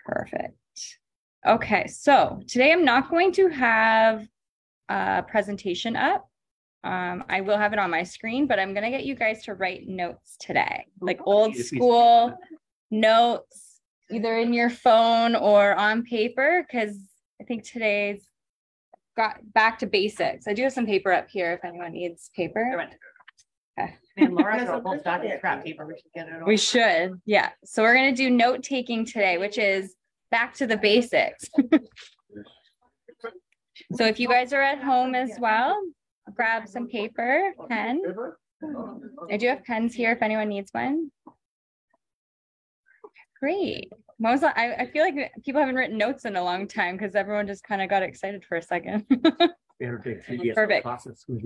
Perfect. Okay, so today I'm not going to have a presentation up. I will have it on my screen, but I'm going to get you guys to write notes today, like old school notes, either in your phone or on paper, because I think today's got back to basics. I do have some paper up here if anyone needs paper. Okay. And Laura's got a whole stack of scrap paper. We should get it all. We should, yeah. So we're going to do note taking today, which is back to the basics. So if you guys are at home as well, grab some paper, pen. I do have pens here if anyone needs one. Great. I feel like people haven't written notes in a long time because everyone just kind of got excited for a second. Perfect.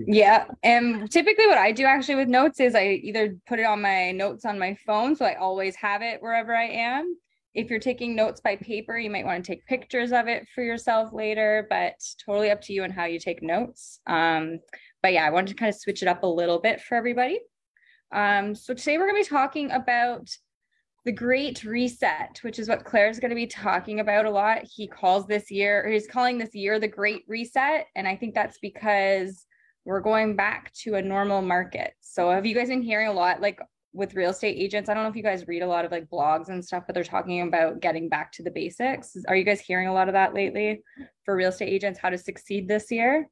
Yeah. And typically what I do actually with notes is I either put it on my notes on my phone, so I always have it wherever I am. If you're taking notes by paper, you might want to take pictures of it for yourself later, but totally up to you on how you take notes. But yeah, I wanted to kind of switch it up a little bit for everybody. So today we're going to be talking about the Great Reset, which is what Claire's going to be talking about a lot. He's calling this year the Great Reset. And I think that's because we're going back to a normal market. So have you guys been hearing a lot, like with real estate agents? I don't know if you guys read a lot of like blogs and stuff, but they're talking about getting back to the basics. Are you guys hearing a lot of that lately for real estate agents, how to succeed this year?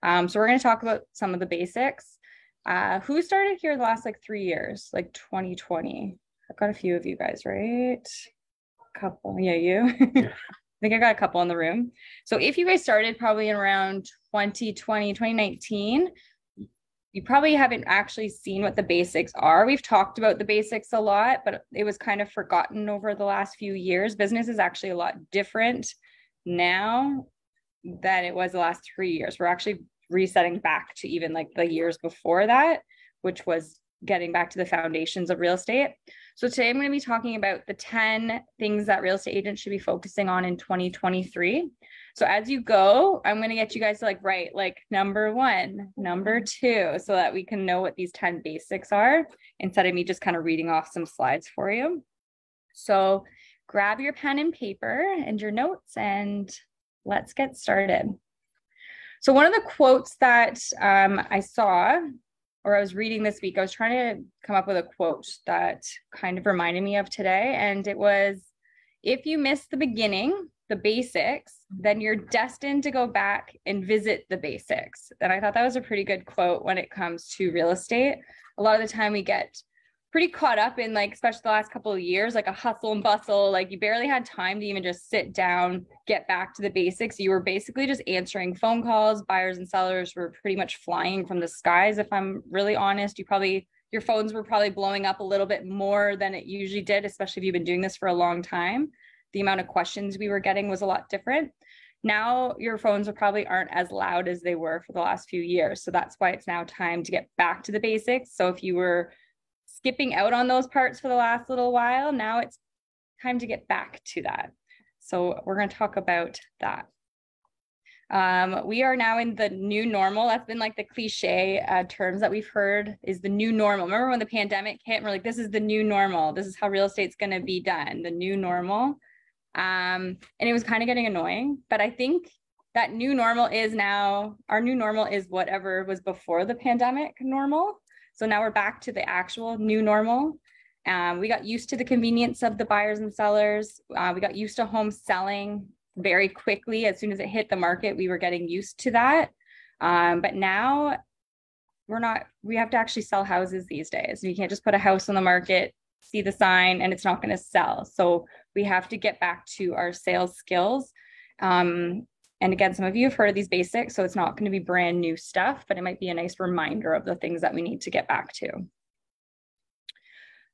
So we're going to talk about some of the basics. Who started here the last like 3 years, like 2020? I've got a few of you guys, right? A couple. Yeah, you. Yeah. I think I got a couple in the room. So if you guys started probably in around 2020, 2019, you probably haven't actually seen what the basics are. We've talked about the basics a lot, but it was kind of forgotten over the last few years. Business is actually a lot different now than it was the last 3 years. We're actually resetting back to even like the years before that, which was getting back to the foundations of real estate. So today I'm going to be talking about the 10 things that real estate agents should be focusing on in 2023. So as you go, I'm going to get you guys to like write like number 1, number 2, so that we can know what these 10 basics are instead of me just kind of reading off some slides for you. So grab your pen and paper and your notes and let's get started. So one of the quotes that I saw, or I was reading this week, I was trying to come up with a quote that kind of reminded me of today. And it was, if you miss the beginning, the basics, then you're destined to go back and visit the basics. And I thought that was a pretty good quote when it comes to real estate. A lot of the time we get pretty caught up in like, especially the last couple of years, like a hustle and bustle, like you barely had time to even just sit down, get back to the basics. You were basically just answering phone calls. Buyers and sellers were pretty much flying from the skies. If I'm really honest, your phones were probably blowing up a little bit more than it usually did, especially if you've been doing this for a long time. The amount of questions we were getting was a lot different. Now your phones probably aren't as loud as they were for the last few years. So that's why it's now time to get back to the basics. So if you were skipping out on those parts for the last little while, now it's time to get back to that. So we're going to talk about that. We are now in the new normal. That's been like the cliche terms that we've heard is the new normal. Remember when the pandemic hit and we're like, this is the new normal. This is how real estate's going to be done, the new normal. And it was kind of getting annoying, but I think that new normal is now, our new normal is whatever was before the pandemic normal. So now we're back to the actual new normal. We got used to the convenience of the buyers and sellers. We got used to home selling very quickly. As soon as it hit the market, we were getting used to that. But now we have to actually sell houses these days. You can't just put a house on the market, see the sign, and it's not going to sell. So we have to get back to our sales skills. And again, some of you have heard of these basics, so it's not going to be brand new stuff, but it might be a nice reminder of the things that we need to get back to.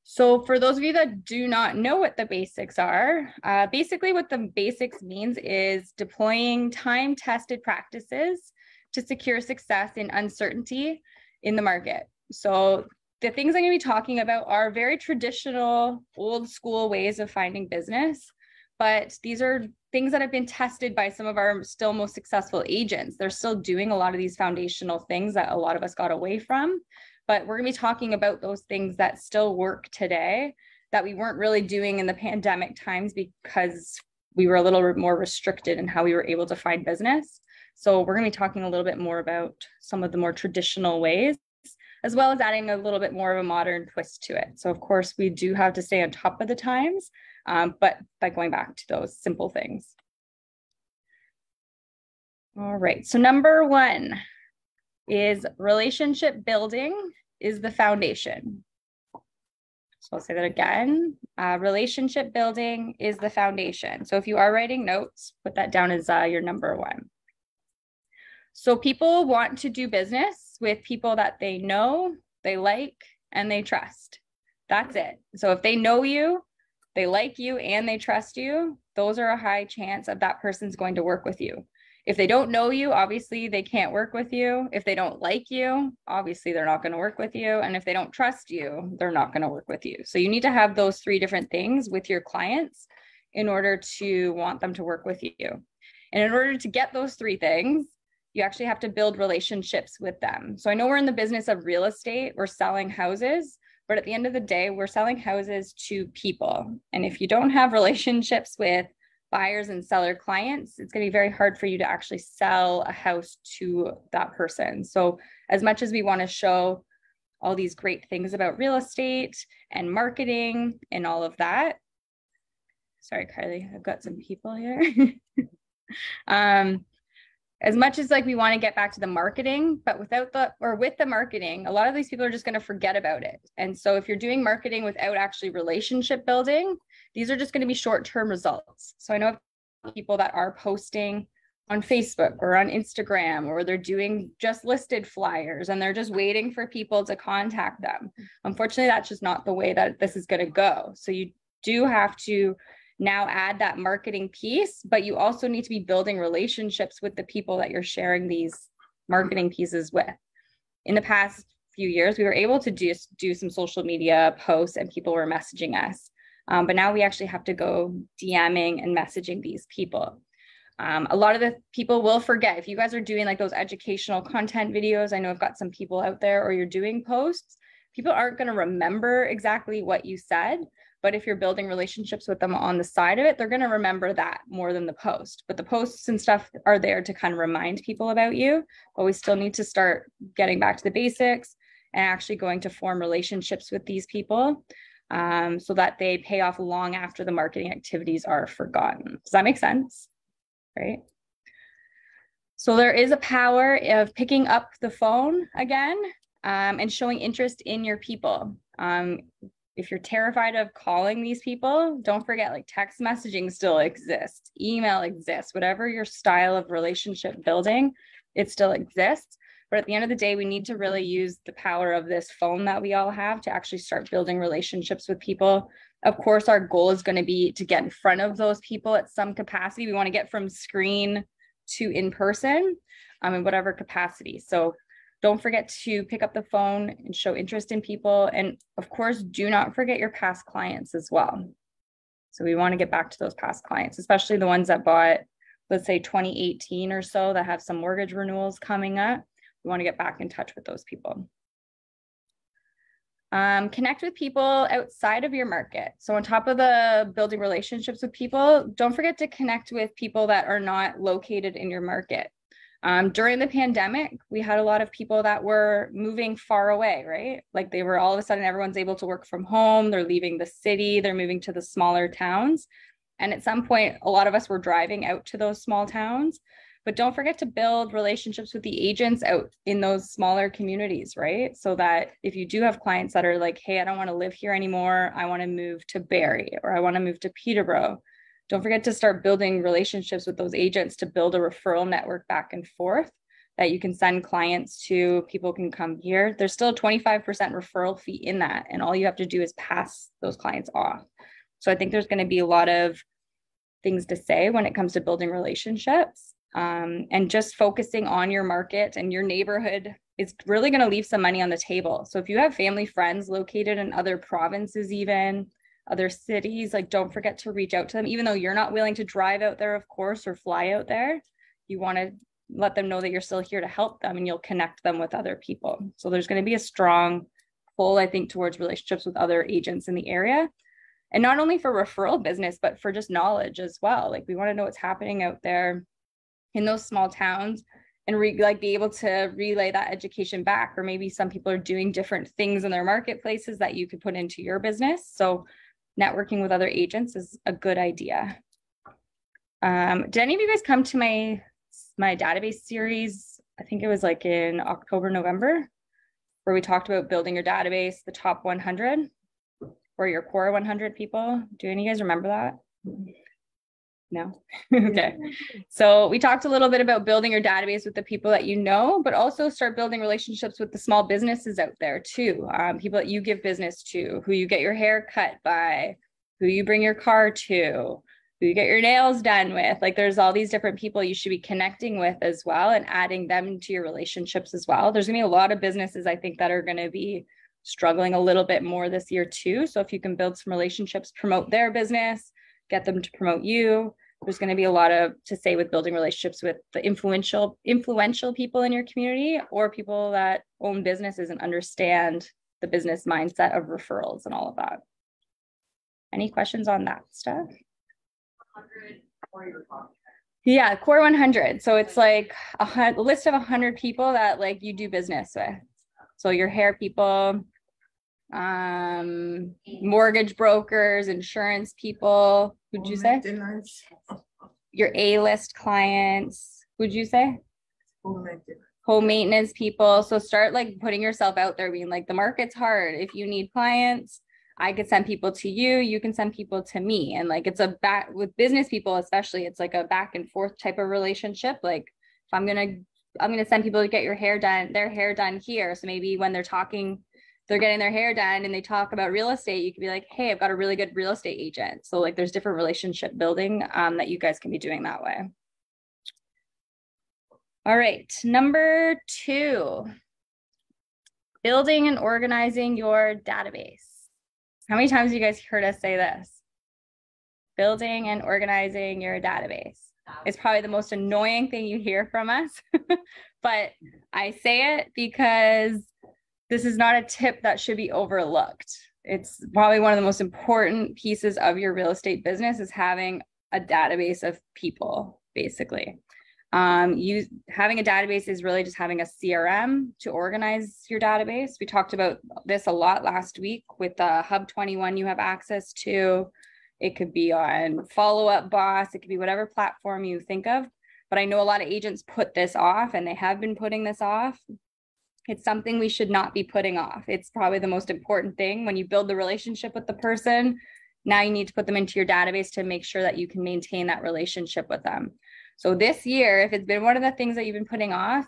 So for those of you that do not know what the basics are, basically what the basics means is deploying time-tested practices to secure success in uncertainty in the market. So the things I'm going to be talking about are very traditional, old school ways of finding business, but these are things that have been tested by some of our still most successful agents. They're still doing a lot of these foundational things that a lot of us got away from, but we're going to be talking about those things that still work today that we weren't really doing in the pandemic times because we were a little more restricted in how we were able to find business. So we're going to be talking a little bit more about some of the more traditional ways, as well as adding a little bit more of a modern twist to it. So of course, we do have to stay on top of the times, but by going back to those simple things. All right, so number one is relationship building is the foundation. So I'll say that again. Relationship building is the foundation. So if you are writing notes, put that down as your number one. So people want to do business with people that they know, they like, and they trust. That's it. So if they know you, they like you, and they trust you, those are a high chance of that person's going to work with you. If they don't know you, obviously they can't work with you. If they don't like you, obviously they're not going to work with you. And if they don't trust you, they're not going to work with you. So you need to have those three different things with your clients in order to want them to work with you. And in order to get those three things, you actually have to build relationships with them. So I know we're in the business of real estate, we're selling houses, but at the end of the day, we're selling houses to people. And if you don't have relationships with buyers and seller clients, it's going to be very hard for you to actually sell a house to that person. So as much as we want to show all these great things about real estate and marketing and all of that, sorry, Kylie, I've got some people here. As much as like we want to get back to the marketing, but with the marketing, a lot of these people are just going to forget about it. And so if you're doing marketing without actually relationship building, these are just going to be short-term results. So I know people that are posting on Facebook or on Instagram, or they're doing just listed flyers and they're just waiting for people to contact them. Unfortunately, that's just not the way that this is going to go. So you do have to now add that marketing piece, but you also need to be building relationships with the people that you're sharing these marketing pieces with. In the past few years, we were able to do some social media posts and people were messaging us. But now we actually have to go DMing and messaging these people. A lot of the people will forget. If you guys are doing like those educational content videos, I know I've got some people out there, or you're doing posts, people aren't going to remember exactly what you said. But if you're building relationships with them on the side of it, they're going to remember that more than the post. But the posts and stuff are there to kind of remind people about you. But we still need to start getting back to the basics and actually going to form relationships with these people so that they pay off long after the marketing activities are forgotten. Does that make sense? Right? So there is a power of picking up the phone again and showing interest in your people. If you're terrified of calling these people, don't forget, like, text messaging still exists, email exists, whatever your style of relationship building, it still exists. But at the end of the day, we need to really use the power of this phone that we all have to actually start building relationships with people. Of course, our goal is going to be to get in front of those people at some capacity. We want to get from screen to in person in whatever capacity. So don't forget to pick up the phone and show interest in people. And of course, do not forget your past clients as well. So we want to get back to those past clients, especially the ones that bought, let's say 2018 or so, that have some mortgage renewals coming up. We want to get back in touch with those people. Connect with people outside of your market. So on top of the building relationships with people, don't forget to connect with people that are not located in your market. During the pandemic, we had a lot of people that were moving far away, right? Like they were all of a sudden, everyone's able to work from home. They're leaving the city. They're moving to the smaller towns. And at some point, a lot of us were driving out to those small towns. But don't forget to build relationships with the agents out in those smaller communities, right? So that if you do have clients that are like, hey, I don't want to live here anymore, I want to move to Barrie, or I want to move to Peterborough, don't forget to start building relationships with those agents to build a referral network back and forth that you can send clients to. People can come here. There's still a 25% referral fee in that. And all you have to do is pass those clients off. So I think there's going to be a lot of things to say when it comes to building relationships. And just focusing on your market and your neighborhood is really going to leave some money on the table. So if you have family, friends located in other provinces, even other cities, like, don't forget to reach out to them, even though you're not willing to drive out there, of course, or fly out there. You want to let them know that you're still here to help them, and you'll connect them with other people. So there's going to be a strong pull, I think, towards relationships with other agents in the area. And not only for referral business, but for just knowledge as well. Like we want to know what's happening out there in those small towns and be able to relay that education back. Or maybe some people are doing different things in their marketplaces that you could put into your business. So networking with other agents is a good idea. Did any of you guys come to my database series? I think it was like in October, November, where we talked about building your database, the top 100 or your core 100 people. Do any of you guys remember that? No? Okay. So we talked a little bit about building your database with the people that you know, but also start building relationships with the small businesses out there too. People that you give business to, who you get your hair cut by, who you bring your car to, who you get your nails done with. Like there's all these different people you should be connecting with as well and adding them to your relationships as well. There's gonna be a lot of businesses I think that are gonna be struggling a little bit more this year too. So if you can build some relationships, promote their business, get them to promote you. There's going to be a lot to say with building relationships with the influential people in your community or people that own businesses and understand the business mindset of referrals and all of that. Any questions on that stuff? 100 for your podcast. Yeah, core 100. So it's like a list of 100 people that like you do business with. So your hair people, mortgage brokers, insurance people. Who'd you say? Your A-list clients. Who'd you say? Home maintenance people. So start like putting yourself out there, being like, the market's hard. If you need clients, I could send people to you. You can send people to me. And like, it's a back with business people, especially, it's like a back and forth type of relationship. Like if I'm going to send people to get their hair done here. So maybe when they're getting their hair done and they talk about real estate, you could be like, hey, I've got a really good real estate agent. So like there's different relationship building that you guys can be doing that way. All right, number 2, building and organizing your database. How many times have you guys heard us say this? Building and organizing your database. It's probably the most annoying thing you hear from us, but I say it because this is not a tip that should be overlooked. It's probably one of the most important pieces of your real estate business is having a database of people, basically. Having a database is really just having a CRM to organize your database. We talked about this a lot last week with Hub 21 you have access to. It could be on Follow Up Boss. It could be whatever platform you think of. But I know a lot of agents put this off, and they have been putting this off. It's something we should not be putting off. It's probably the most important thing. When you build the relationship with the person, now you need to put them into your database to make sure that you can maintain that relationship with them. So this year, if it's been one of the things that you've been putting off,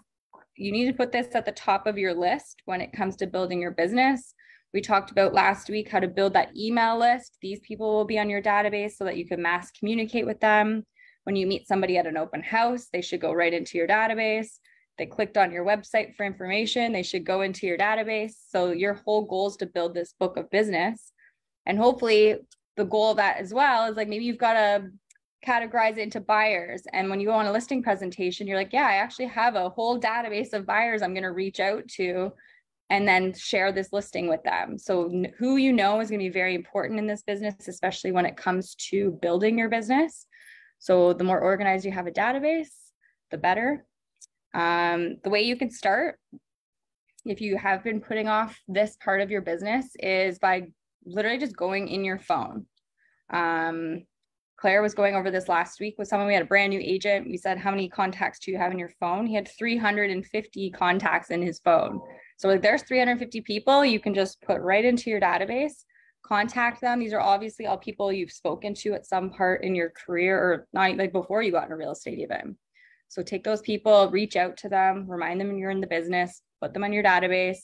you need to put this at the top of your list when it comes to building your business. We talked about last week how to build that email list. These people will be on your database so that you can mass communicate with them. When you meet somebody at an open house, they should go right into your database. They clicked on your website for information, they should go into your database. So your whole goal is to build this book of business. And hopefully the goal of that as well is like, maybe you've got to categorize it into buyers. And when you go on a listing presentation, you're like, yeah, I actually have a whole database of buyers I'm going to reach out to and then share this listing with them. So who you know is going to be very important in this business, especially when it comes to building your business. So the more organized you have a database, the better. The way you can start, if you have been putting off this part of your business, is by literally just going in your phone. Claire was going over this last week with someone. We had a brand new agent. We said, how many contacts do you have in your phone? He had 350 contacts in his phone. So like there's 350 people you can just put right into your database, contact them. These are obviously all people you've spoken to at some part in your career, or not like before you got into real estate even. So take those people, reach out to them, remind them you're in the business, put them on your database,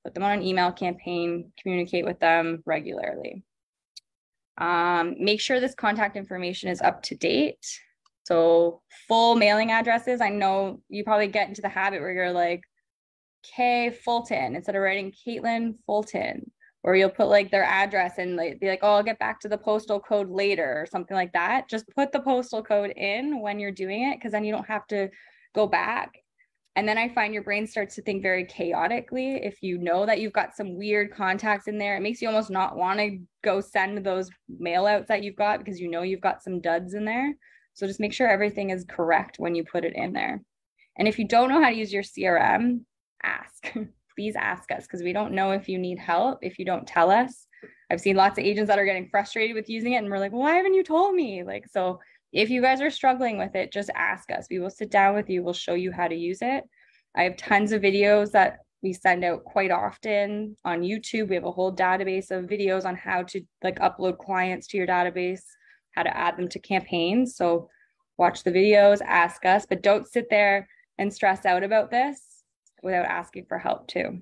put them on an email campaign, communicate with them regularly. Make sure this contact information is up to date. So full mailing addresses. I know you probably get into the habit where you're like, K Fulton, instead of writing Katelyn Fulton, or you'll put like their address and like, be like, oh, I'll get back to the postal code later or something like that. Just put the postal code in when you're doing it, because then you don't have to go back. And then I find your brain starts to think very chaotically. If you know that you've got some weird contacts in there, it makes you almost not want to go send those mail outs that you've got because you know you've got some duds in there. So just make sure everything is correct when you put it in there. And if you don't know how to use your CRM, ask. Please ask us, because we don't know if you need help if you don't tell us. I've seen lots of agents that are getting frustrated with using it and we're like, well, why haven't you told me? Like, so if you guys are struggling with it, just ask us. We will sit down with you. We'll show you how to use it. I have tons of videos that we send out quite often on YouTube. We have a whole database of videos on how to like upload clients to your database, how to add them to campaigns. So watch the videos, ask us, but don't sit there and stress out about this without asking for help too.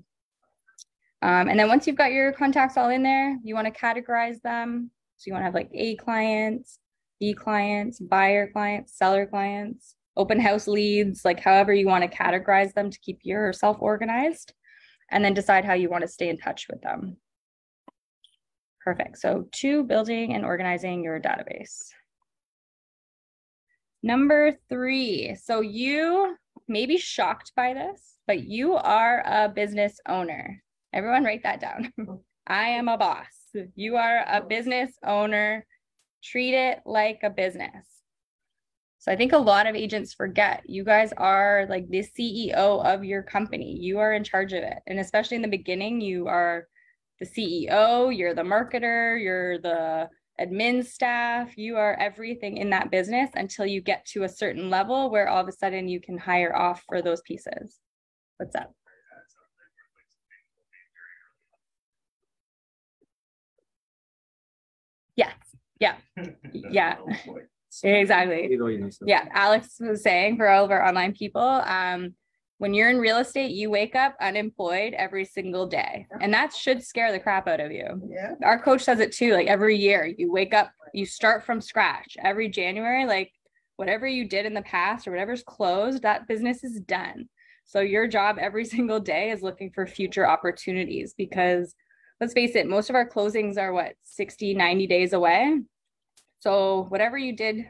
And then once you've got your contacts all in there, you want to categorize them. So you want to have like A clients, B clients, buyer clients, seller clients, open house leads, like however you want to categorize them to keep yourself organized, and then decide how you want to stay in touch with them. Perfect. So 2, building and organizing your database. Number 3. So you may be shocked by this, but you are a business owner. Everyone write that down. I am a boss. You are a business owner. Treat it like a business. So I think a lot of agents forget you guys are like the CEO of your company. You are in charge of it. And especially in the beginning, you are the CEO, you're the marketer, you're the admin staff, you are everything in that business until you get to a certain level where all of a sudden you can hire off for those pieces. What's up? Yes. Yeah. Yeah. Exactly. Yeah. Alex was saying for all of our online people, when you're in real estate, you wake up unemployed every single day. And that should scare the crap out of you. Yeah. Our coach says it too. Like every year you wake up, you start from scratch. Every January, like whatever you did in the past or whatever's closed, that business is done. So your job every single day is looking for future opportunities, because let's face it, most of our closings are what, 60, 90 days away. So whatever you did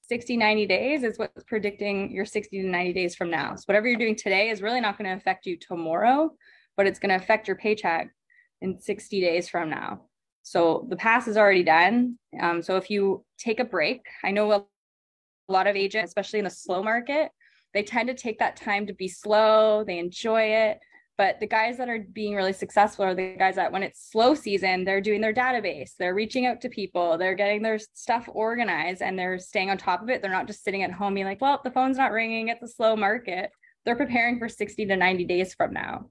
60, 90 days is what's predicting your 60 to 90 days from now. So whatever you're doing today is really not going to affect you tomorrow, but it's going to affect your paycheck in 60 days from now. So the past is already done. So if you take a break, I know a lot of agents, especially in the slow market, they tend to take that time to be slow. They enjoy it. But the guys that are being really successful are the guys that when it's slow season, they're doing their database, they're reaching out to people, they're getting their stuff organized, and they're staying on top of it. They're not just sitting at home being like, well, the phone's not ringing, it's a slow market. They're preparing for 60 to 90 days from now.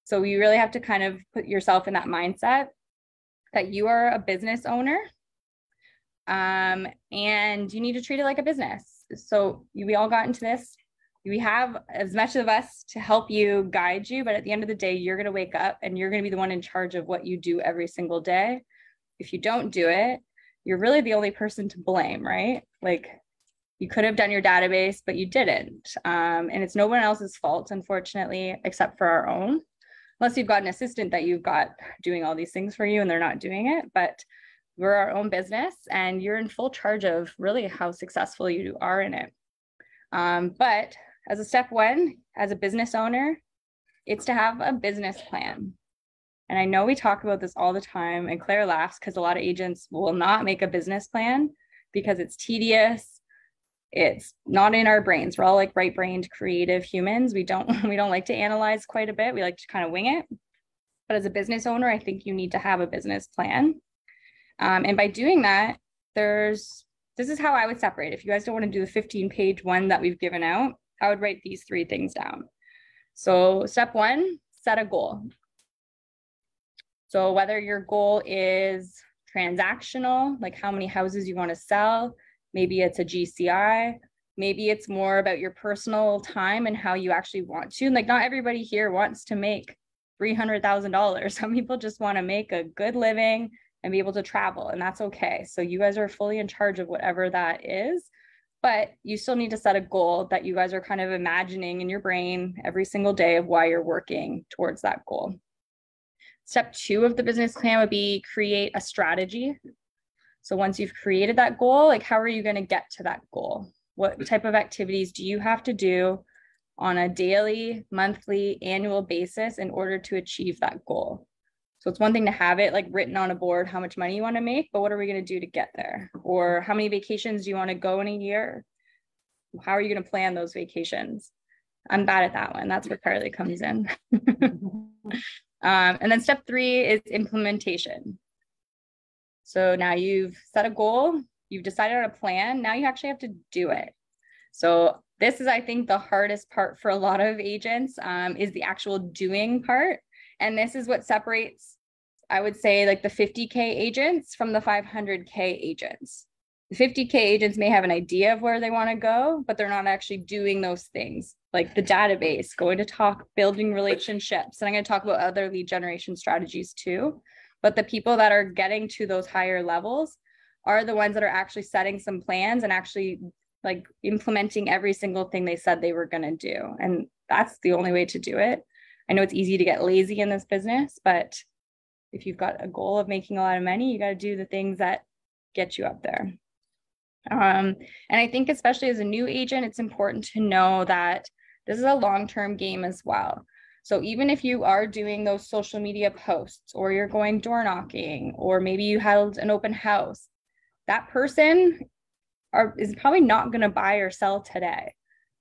So you really have to kind of put yourself in that mindset that you are a business owner, and you need to treat it like a business. So we all got into this. We have as much of us to help you, guide you, but at the end of the day, you're going to wake up and you're going to be the one in charge of what you do every single day. If you don't do it, you're really the only person to blame, right? Like you could have done your database, but you didn't. And it's no one else's fault, unfortunately, except for our own, unless you've got an assistant that you've got doing all these things for you and they're not doing it. But we're our own business and you're in full charge of really how successful you are in it. But as a step 1, as a business owner, it's to have a business plan. And I know we talk about this all the time, and Claire laughs because a lot of agents will not make a business plan because it's tedious. It's not in our brains. We're all like right-brained, creative humans. We don't like to analyze quite a bit. We like to kind of wing it. But as a business owner, I think you need to have a business plan. And by doing that, this is how I would separate. If you guys don't want to do the 15-page one that we've given out, I would write these 3 things down. So step 1, set a goal. So whether your goal is transactional, like how many houses you want to sell, maybe it's a GCI, maybe it's more about your personal time and how you actually want to. Like not everybody here wants to make $300,000. Some people just want to make a good living and be able to travel, and that's okay. So you guys are fully in charge of whatever that is, but you still need to set a goal that you guys are kind of imagining in your brain every single day of why you're working towards that goal. Step 2 of the business plan would be create a strategy. So once you've created that goal, like how are you going to get to that goal? What type of activities do you have to do on a daily, monthly, annual basis in order to achieve that goal. So it's one thing to have it like written on a board, how much money you want to make, but what are we going to do to get there? Or how many vacations do you want to go in a year? How are you going to plan those vacations? I'm bad at that one. That's where Carly comes in. And then step 3 is implementation. So now you've set a goal, you've decided on a plan, now you actually have to do it. So this is, I think, the hardest part for a lot of agents, is the actual doing part. And this is what separates, I would say, like the 50K agents from the 500K agents. The 50K agents may have an idea of where they want to go, but they're not actually doing those things like the database, going to talk, building relationships. And I'm going to talk about other lead generation strategies too. But the people that are getting to those higher levels are the ones that are actually setting some plans and actually like implementing every single thing they said they were going to do. And that's the only way to do it. I know it's easy to get lazy in this business, but if you've got a goal of making a lot of money, you got to do the things that get you up there. And I think especially as a new agent, it's important to know that this is a long-term game as well. So even if you are doing those social media posts, or you're going door knocking, or maybe you held an open house, that person is probably not going to buy or sell today.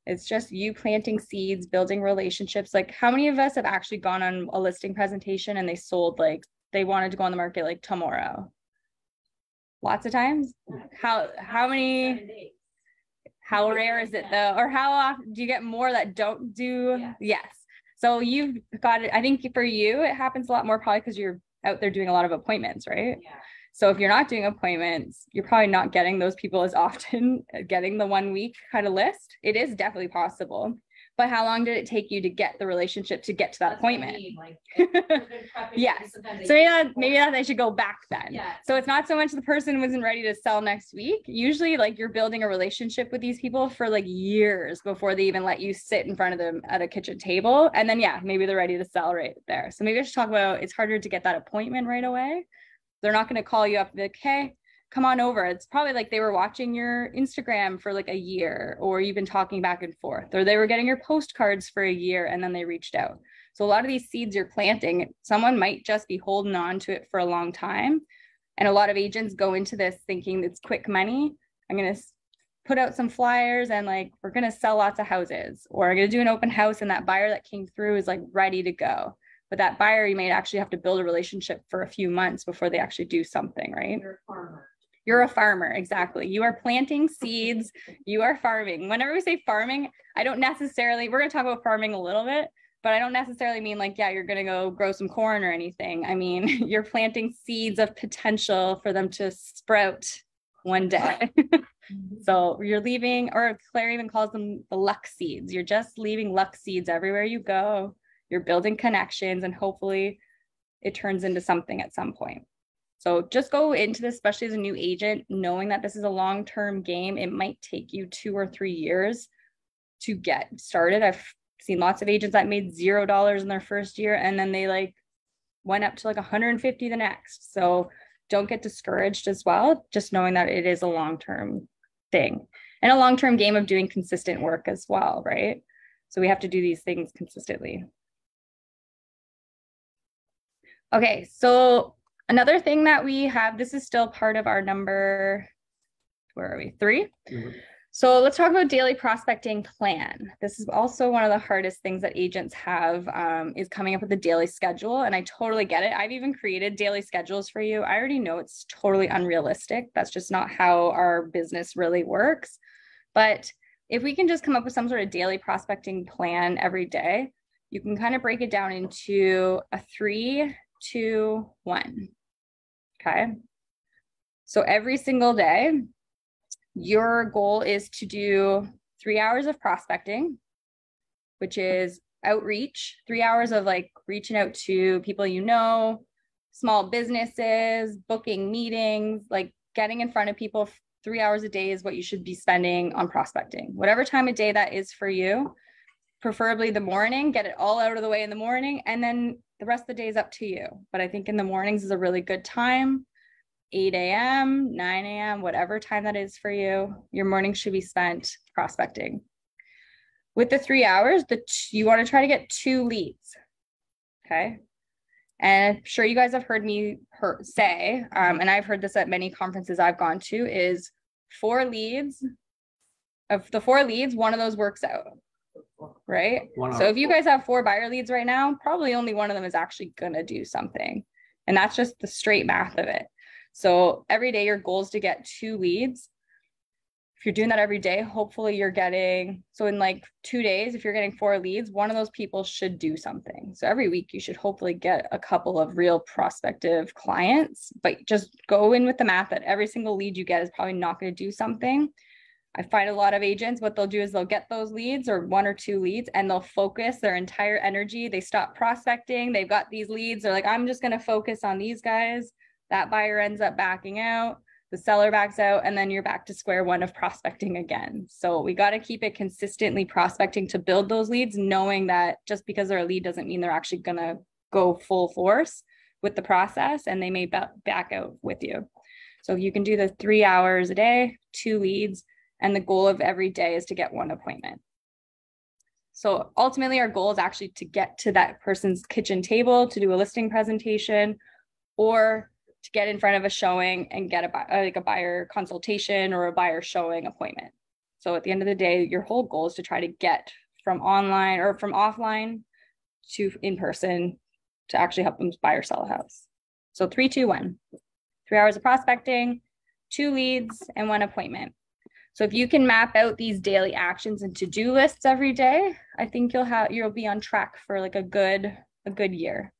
It's just you planting seeds, building relationships. Like how many of us have actually gone on a listing presentation and they sold, like they wanted to go on the market like tomorrow? Lots of times. How rare is it though? Or how often do you get more that don't do? Yeah. Yes. So you've got it. I think for you, it happens a lot more probably because you're out there doing a lot of appointments, right? Yeah. So if you're not doing appointments, you're probably not getting those people as often, getting the 1 week kind of list. It is definitely possible. But how long did it take you to get the relationship to get to that appointment? Yes. So maybe that they should go back then. Yeah. So it's not so much the person wasn't ready to sell next week. Usually like you're building a relationship with these people for like years before they even let you sit in front of them at a kitchen table. And then, yeah, maybe they're ready to sell right there. So maybe I should talk about, it's harder to get that appointment right away. They're not going to call you up and be like, hey, come on over. It's probably like they were watching your Instagram for like a year, or you've been talking back and forth, or they were getting your postcards for a year and then they reached out. So a lot of these seeds you're planting, someone might just be holding on to it for a long time. And a lot of agents go into this thinking it's quick money. I'm going to put out some flyers and like, we're going to sell lots of houses, or I'm going to do an open house and that buyer that came through is like ready to go. But that buyer, you may actually have to build a relationship for a few months before they actually do something, right? You're a farmer. You're a farmer, exactly. You are planting seeds, you are farming. Whenever we say farming, I don't necessarily, we're going to talk about farming a little bit, but I don't necessarily mean like, yeah, you're going to go grow some corn or anything. I mean, you're planting seeds of potential for them to sprout one day. So you're leaving, or Claire even calls them the luck seeds. You're just leaving luck seeds everywhere you go. You're building connections and hopefully it turns into something at some point. So just go into this, especially as a new agent, knowing that this is a long-term game. It might take you 2 or 3 years to get started. I've seen lots of agents that made $0 in their first year and then they like went up to like 150 the next. So don't get discouraged as well, just knowing that it is a long-term thing and a long-term game of doing consistent work as well, right? So we have to do these things consistently. Okay, so another thing that we have, this is still part of our number, where are we? 3? Mm-hmm. So let's talk about daily prospecting plan. This is also one of the hardest things that agents have, is coming up with a daily schedule. And I totally get it. I've even created daily schedules for you. I already know it's totally unrealistic. That's just not how our business really works. But if we can just come up with some sort of daily prospecting plan every day, you can kind of break it down into a 3, 2, 1. Okay. So every single day, your goal is to do 3 hours of prospecting, which is outreach, 3 hours of like reaching out to people you know, small businesses, booking meetings, like getting in front of people. 3 hours a day is what you should be spending on prospecting. Whatever time of day that is for you, preferably the morning, get it all out of the way in the morning, and then the rest of the day is up to you. But I think in the mornings is a really good time. 8 a.m., 9 a.m., whatever time that is for you, your morning should be spent prospecting. With the 3 hours, you want to try to get 2 leads. Okay. And I'm sure you guys have heard me say, and I've heard this at many conferences I've gone to, is 4 leads. Of the 4 leads, one of those works out, right? So if you guys have 4 buyer leads right now, probably only one of them is actually going to do something. And that's just the straight math of it. So every day your goal is to get 2 leads. If you're doing that every day, hopefully you're getting, so in like 2 days, if you're getting 4 leads, one of those people should do something. So every week you should hopefully get a couple of real prospective clients, but just go in with the math that every single lead you get is probably not going to do something. I find a lot of agents, what they'll do is they'll get those leads or 1 or 2 leads and they'll focus their entire energy. They stop prospecting. They've got these leads. They're like, I'm just going to focus on these guys. That buyer ends up backing out. The seller backs out, and then you're back to square one of prospecting again. So we got to keep it consistently prospecting to build those leads, knowing that just because they're a lead doesn't mean they're actually going to go full force with the process, and they may back out with you. So you can do the 3 hours a day, 2 leads, and the goal of every day is to get 1 appointment. So ultimately our goal is actually to get to that person's kitchen table to do a listing presentation, or to get in front of a showing and get a buyer consultation or a buyer showing appointment. So at the end of the day, your whole goal is to try to get from online or from offline to in person to actually help them buy or sell a house. So 3, 2, 1, 3 hours of prospecting, 2 leads, and 1 appointment. So if you can map out these daily actions and to-do lists every day, I think you'll be on track for like a good year.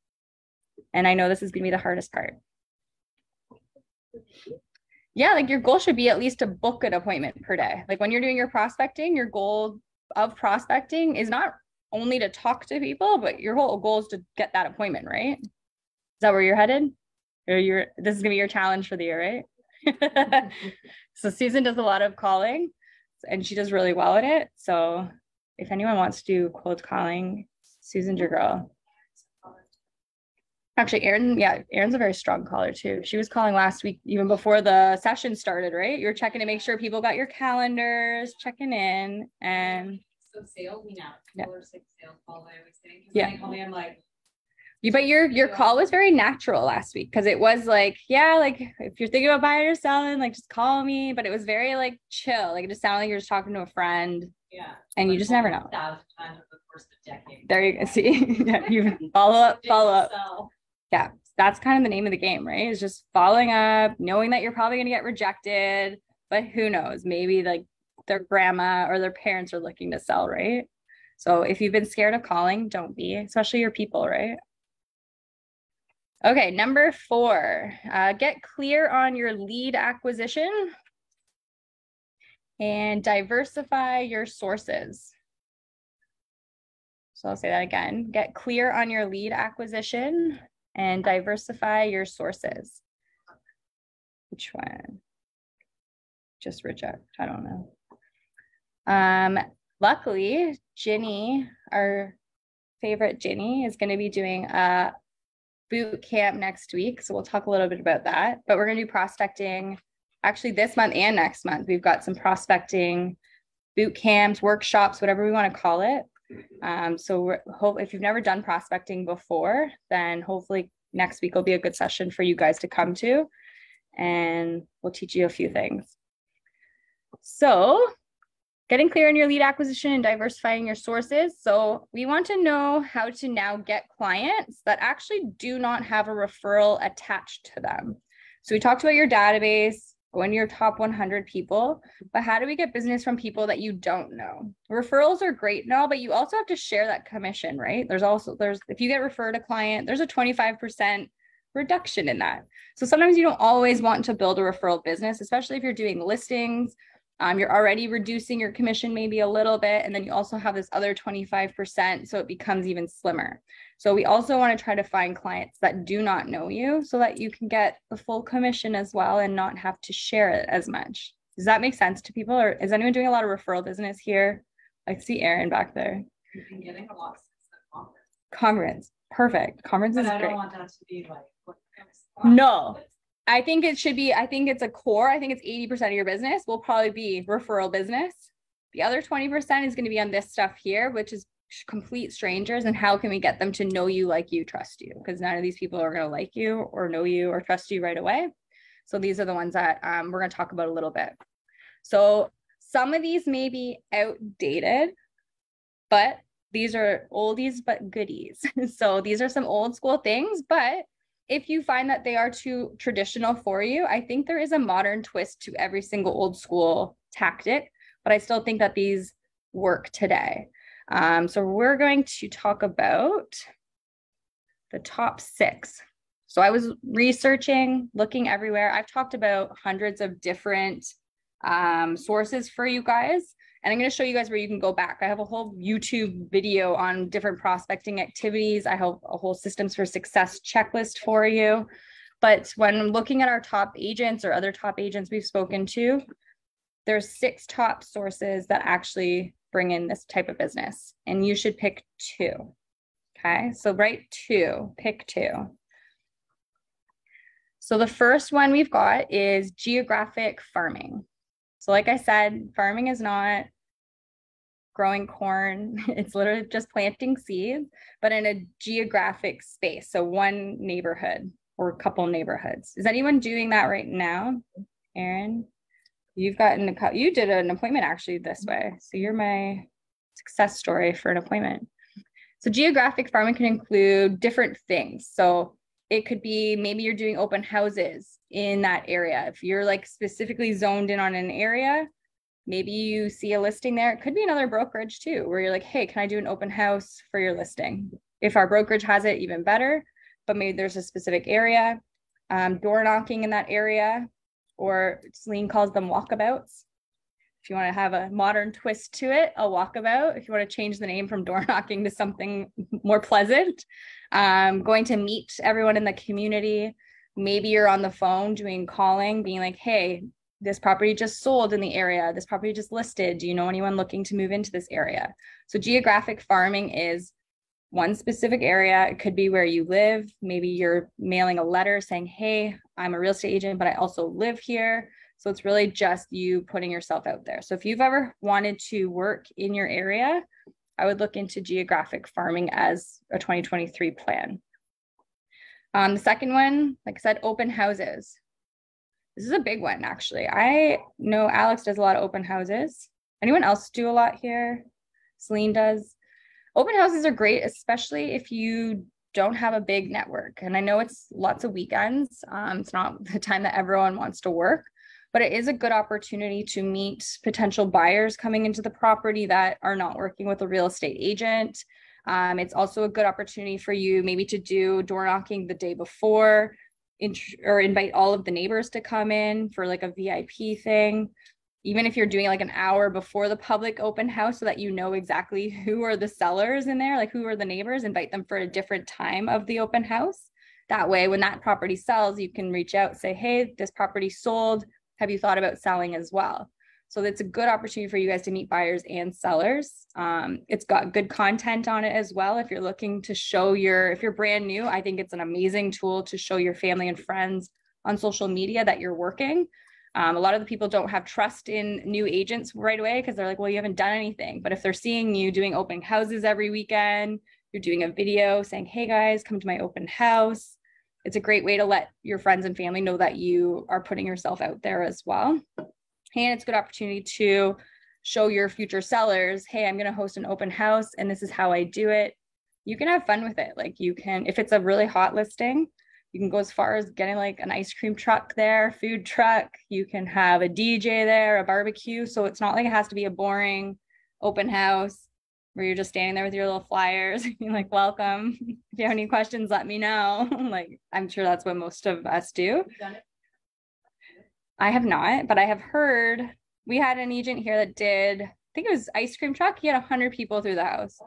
And I know this is gonna be the hardest part. Yeah, like your goal should be at least to book an appointment per day. Like when you're doing your prospecting, your goal of prospecting is not only to talk to people, but your whole goal is to get that appointment, right? Is that where you're headed? Or this is gonna be your challenge for the year, right? So Susan does a lot of calling and she does really well at it. So if anyone wants to do cold calling, Susan's your girl. Actually, Erin's a very strong caller too. She was calling last week, even before the session started, right? You're checking to make sure people got your calendars, checking in, and so sales me now. Yeah. 6 sales call I always say. Yeah. They call me, I'm like, but your call was very natural last week because it was like, yeah, like if you're thinking about buying or selling, like just call me. But it was very like chill. Like it just sounded like you're just talking to a friend. Yeah. And you just never know. 1,000 times over the course of a decade. There you go. See, yeah, you follow up. Yeah, that's kind of the name of the game, right? Is just following up, knowing that you're probably going to get rejected, but who knows? Maybe like their grandma or their parents are looking to sell, right? So if you've been scared of calling, don't be, especially your people, right? Okay, number 4, get clear on your lead acquisition and diversify your sources. So I'll say that again, get clear on your lead acquisition and diversify your sources. Which one? Just reject, I don't know. Luckily, Ginny, our favorite Ginny, is going to be doing a boot camp next week. So we'll talk a little bit about that, but we're going to do prospecting actually this month and next month. We've got some prospecting boot camps, workshops, whatever we want to call it. So if you've never done prospecting before, then hopefully next week will be a good session for you guys to come to, and we'll teach you a few things. So getting clear on your lead acquisition and diversifying your sources. So we want to know how to now get clients that actually do not have a referral attached to them. So we talked about your database, go into your top 100 people, but how do we get business from people that you don't know? Referrals are great and all, but you also have to share that commission, right? If you get referred a client, there's a 25% reduction in that. So sometimes you don't always want to build a referral business, especially if you're doing listings. You're already reducing your commission maybe a little bit, and then you also have this other 25%, so it becomes even slimmer. So we also want to try to find clients that do not know you so that you can get the full commission as well and not have to share it as much. Does that make sense to people? Or is anyone doing a lot of referral business here? I see Erin back there. You've been getting a lot since the conference. Perfect. Conference is great. I don't want that to be like, no. I think it's a core. I think it's 80% of your business will probably be referral business. The other 20% is going to be on this stuff here, which is complete strangers, and how can we get them to know you, like you, trust you, because none of these people are going to like you or know you or trust you right away. So these are the ones that we're going to talk about a little bit. So some of these may be outdated, but these are oldies but goodies. So these are some old school things, but if you find that they are too traditional for you, I think there is a modern twist to every single old school tactic, but I still think that these work today. So we're going to talk about the top 6. So I was researching, looking everywhere. I've talked about hundreds of different sources for you guys. And I'm going to show you guys where you can go back. I have a whole YouTube video on different prospecting activities. I have a whole systems for success checklist for you. But when looking at our top agents or other top agents we've spoken to, there's 6 top sources that actually bring in this type of business. And you should pick 2. Okay, so write 2, pick 2. So the first one we've got is geographic farming. So like I said, farming is not growing corn. It's literally just planting seeds, but in a geographic space. So one neighborhood or a couple neighborhoods. Is anyone doing that right now? Aaron, you've gotten you did an appointment actually this way. So you're my success story for an appointment. So geographic farming can include different things. So it could be maybe you're doing open houses in that area. If you're like specifically zoned in on an area, maybe you see a listing there. It could be another brokerage too, where you're like, hey, can I do an open house for your listing? If our brokerage has it, even better, but maybe there's a specific area, door knocking in that area, or Celine calls them walkabouts. If you want to have a modern twist to it, a walkabout. If you want to change the name from door knocking to something more pleasant, going to meet everyone in the community. Maybe you're on the phone doing calling, being like, hey, this property just sold in the area. This property just listed. Do you know anyone looking to move into this area? So geographic farming is one specific area. It could be where you live. Maybe you're mailing a letter saying, hey, I'm a real estate agent, but I also live here. So it's really just you putting yourself out there. So if you've ever wanted to work in your area, I would look into geographic farming as a 2023 plan. The second one, like I said, open houses. This is a big one, actually. I know Alex does a lot of open houses. Anyone else do a lot here? Celine does. Open houses are great, especially if you don't have a big network. And I know it's lots of weekends. It's not the time that everyone wants to work, but it is a good opportunity to meet potential buyers coming into the property that are not working with a real estate agent. It's also a good opportunity for you maybe to do door knocking the day before, or invite all of the neighbors to come in for like a VIP thing. Even if you're doing like an hour before the public open house so that you know exactly who are the sellers in there, like who are the neighbors, invite them for a different time of the open house. That way, when that property sells, you can reach out, say, hey, this property sold. Have you thought about selling as well? So it's a good opportunity for you guys to meet buyers and sellers. It's got good content on it as well. If you're looking to show if you're brand new, I think it's an amazing tool to show your family and friends on social media that you're working. A lot of the people don't have trust in new agents right away because they're like, well, you haven't done anything. But if they're seeing you doing open houses every weekend, you're doing a video saying, hey guys, come to my open house. It's a great way to let your friends and family know that you are putting yourself out there as well. And it's a good opportunity to show your future sellers, hey, I'm going to host an open house and this is how I do it. You can have fun with it. Like you can, if it's a really hot listing, you can go as far as getting like an ice cream truck there, food truck. You can have a DJ there, a barbecue. So it's not like it has to be a boring open house where you're just standing there with your little flyers. You're like, welcome. If you have any questions, let me know. Like, I'm sure that's what most of us do. I have not, but I have heard, we had an agent here that did, I think it was ice cream truck. He had 100 people through the house.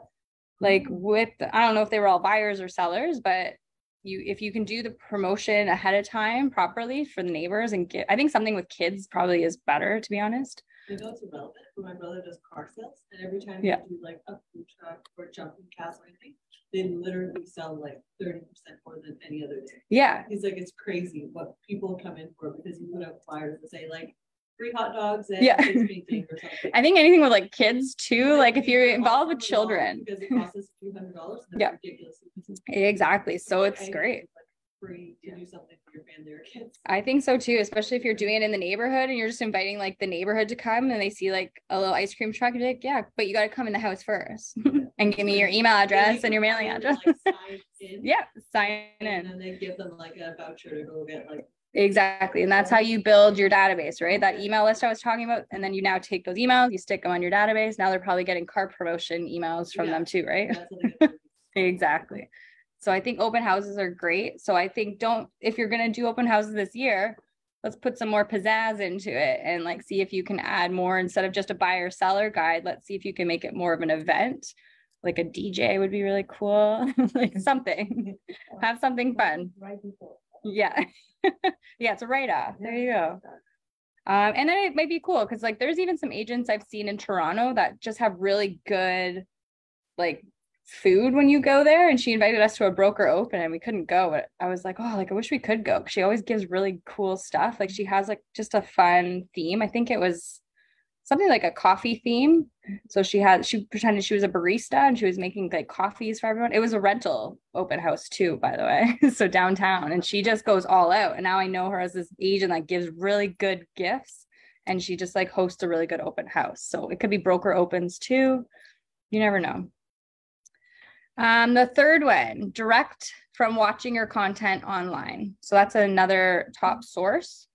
Like I don't know if they were all buyers or sellers, but if you can do the promotion ahead of time properly for the neighbors and I think something with kids probably is better, to be honest. You know, it's irrelevant, but my brother does car sales, and every time they do like a food truck or jumping castle or anything, they literally sell like 30% more than any other day. Yeah. He's like, it's crazy what people come in for because you put up flyers and say like, free hot dogs and Yeah. kids painting or something. I think anything with like kids too, like if you're involved with children. Because it costs us $200. Yeah. Exactly. So it's great. Free to do something for your family or kids. I think so too, especially if you're doing it in the neighborhood and you're just inviting like the neighborhood to come and they see like a little ice cream truck. You're like, yeah, but you got to come in the house first and give me your email address and your mailing address. Like, yeah, sign in. And then they give them like a voucher to go get like. Exactly. And that's how you build your database, right? That email list I was talking about. And then you now take those emails, you stick them on your database. Now they're probably getting car promotion emails from them too, right? Exactly. So I think open houses are great. So I think if you're going to do open houses this year, let's put some more pizzazz into it and like see if you can add more instead of just a buyer seller guide. Let's see if you can make it more of an event. Like a DJ would be really cool. Like something, have something fun. Yeah. Yeah. It's a write-off. There you go. And then it might be cool because like there's even some agents I've seen in Toronto that just have really good like food when you go there, and she invited us to a broker open and we couldn't go, but I was like, oh, like I wish we could go. She always gives really cool stuff. Like she has like just a fun theme. I think it was something like a coffee theme. So she pretended she was a barista and she was making like coffees for everyone. It was a rental open house too, by the way. So downtown, and she just goes all out. And now I know her as this agent that gives really good gifts, and she just like hosts a really good open house. So it could be broker opens too. You never know. The third one, direct from watching your content online. So that's another top source.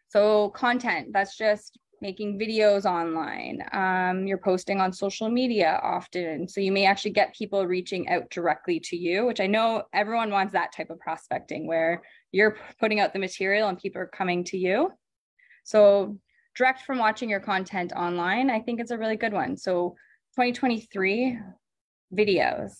So content, that's just making videos online. You're posting on social media often. So you may actually get people reaching out directly to you, which I know everyone wants that type of prospecting where you're putting out the material and people are coming to you. So direct from watching your content online, I think it's a really good one. So 2023 videos.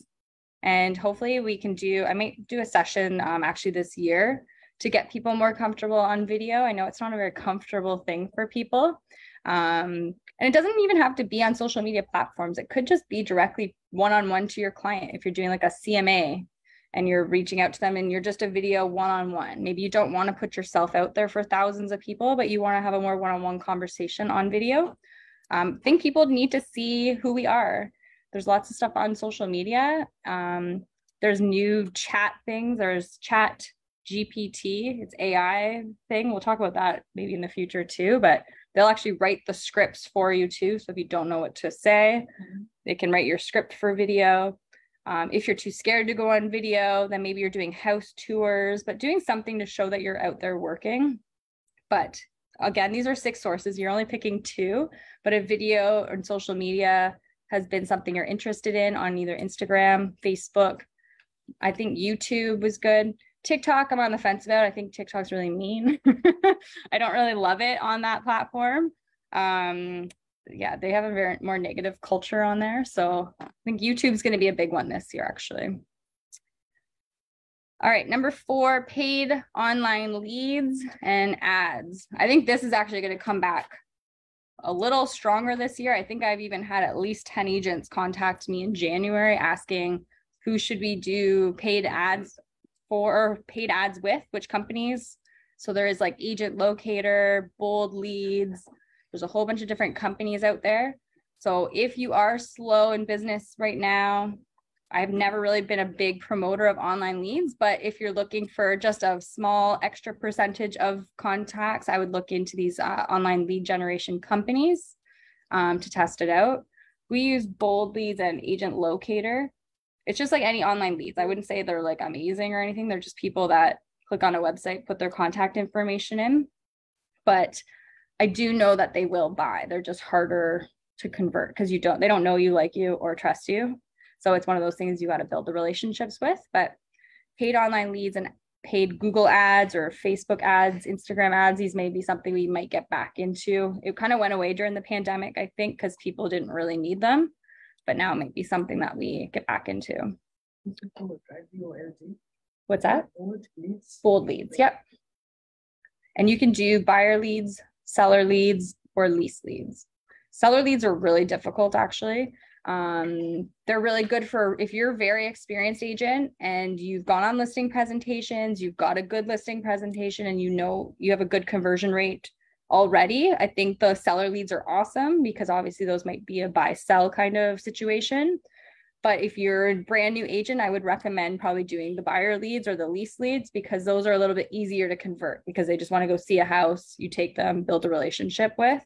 And hopefully we can I might do a session actually this year to get people more comfortable on video. I know it's not a very comfortable thing for people. And it doesn't even have to be on social media platforms. It could just be directly one-on-one to your client. If you're doing like a CMA and you're reaching out to them and you're just a video one-on-one, maybe you don't want to put yourself out there for thousands of people, but you want to have a more one-on-one conversation on video. I think people need to see who we are. There's lots of stuff on social media. There's new chat things. There's Chat GPT. It's AI thing. We'll talk about that maybe in the future too, but they'll actually write the scripts for you too. So if you don't know what to say, they can write your script for video. If you're too scared to go on video, then maybe you're doing house tours, but doing something to show that you're out there working. But again, these are 6 sources. You're only picking 2, but a video or social media has been something you're interested in on either Instagram, Facebook. I think YouTube was good. TikTok, I'm on the fence about. I think TikTok's really mean. I don't really love it on that platform. Yeah, they have a very more negative culture on there. So I think YouTube's going to be a big one this year, actually. All right, number 4, paid online leads and ads. I think this is actually going to come back a little stronger this year. I think I've even had at least 10 agents contact me in January asking who should we do paid ads for, or paid ads with, which companies. So there is like Agent Locator, Bold Leads. There's a whole bunch of different companies out there. So if you are slow in business right now, I've never really been a big promoter of online leads, but if you're looking for just a small extra percentage of contacts, I would look into these online lead generation companies to test it out. We use Bold Leads and Agent Locator. It's just like any online leads. I wouldn't say they're like amazing or anything. They're just people that click on a website, put their contact information in. But I do know that they will buy. They're just harder to convert because they don't know you, like you, or trust you. So it's one of those things you got to build the relationships with. But paid online leads and paid Google ads or Facebook ads, Instagram ads, these may be something we might get back into. It kind of went away during the pandemic, I think, because people didn't really need them. But now it might be something that we get back into. What's that? Bold leads, yep. And you can do buyer leads, seller leads, or lease leads. Seller leads are really difficult, actually. They're really good for if you're a very experienced agent and you've gone on listing presentations, you've got a good listing presentation, and you know you have a good conversion rate already. I think the seller leads are awesome because obviously those might be a buy sell kind of situation. But if you're a brand new agent, I would recommend probably doing the buyer leads or the lease leads because those are a little bit easier to convert because they just want to go see a house, you take them, build a relationship with.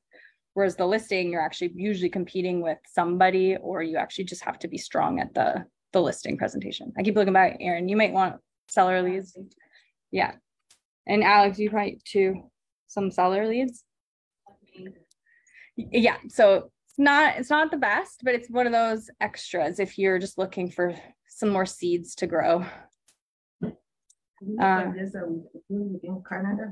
Whereas the listing, you're actually usually competing with somebody, or you actually just have to be strong at the listing presentation. I keep looking back, Erin, you might want seller leads. Yeah. And Alex, you probably too, some seller leads. Yeah. So it's not the best, but it's one of those extras if you're just looking for some more seeds to grow. In Canada,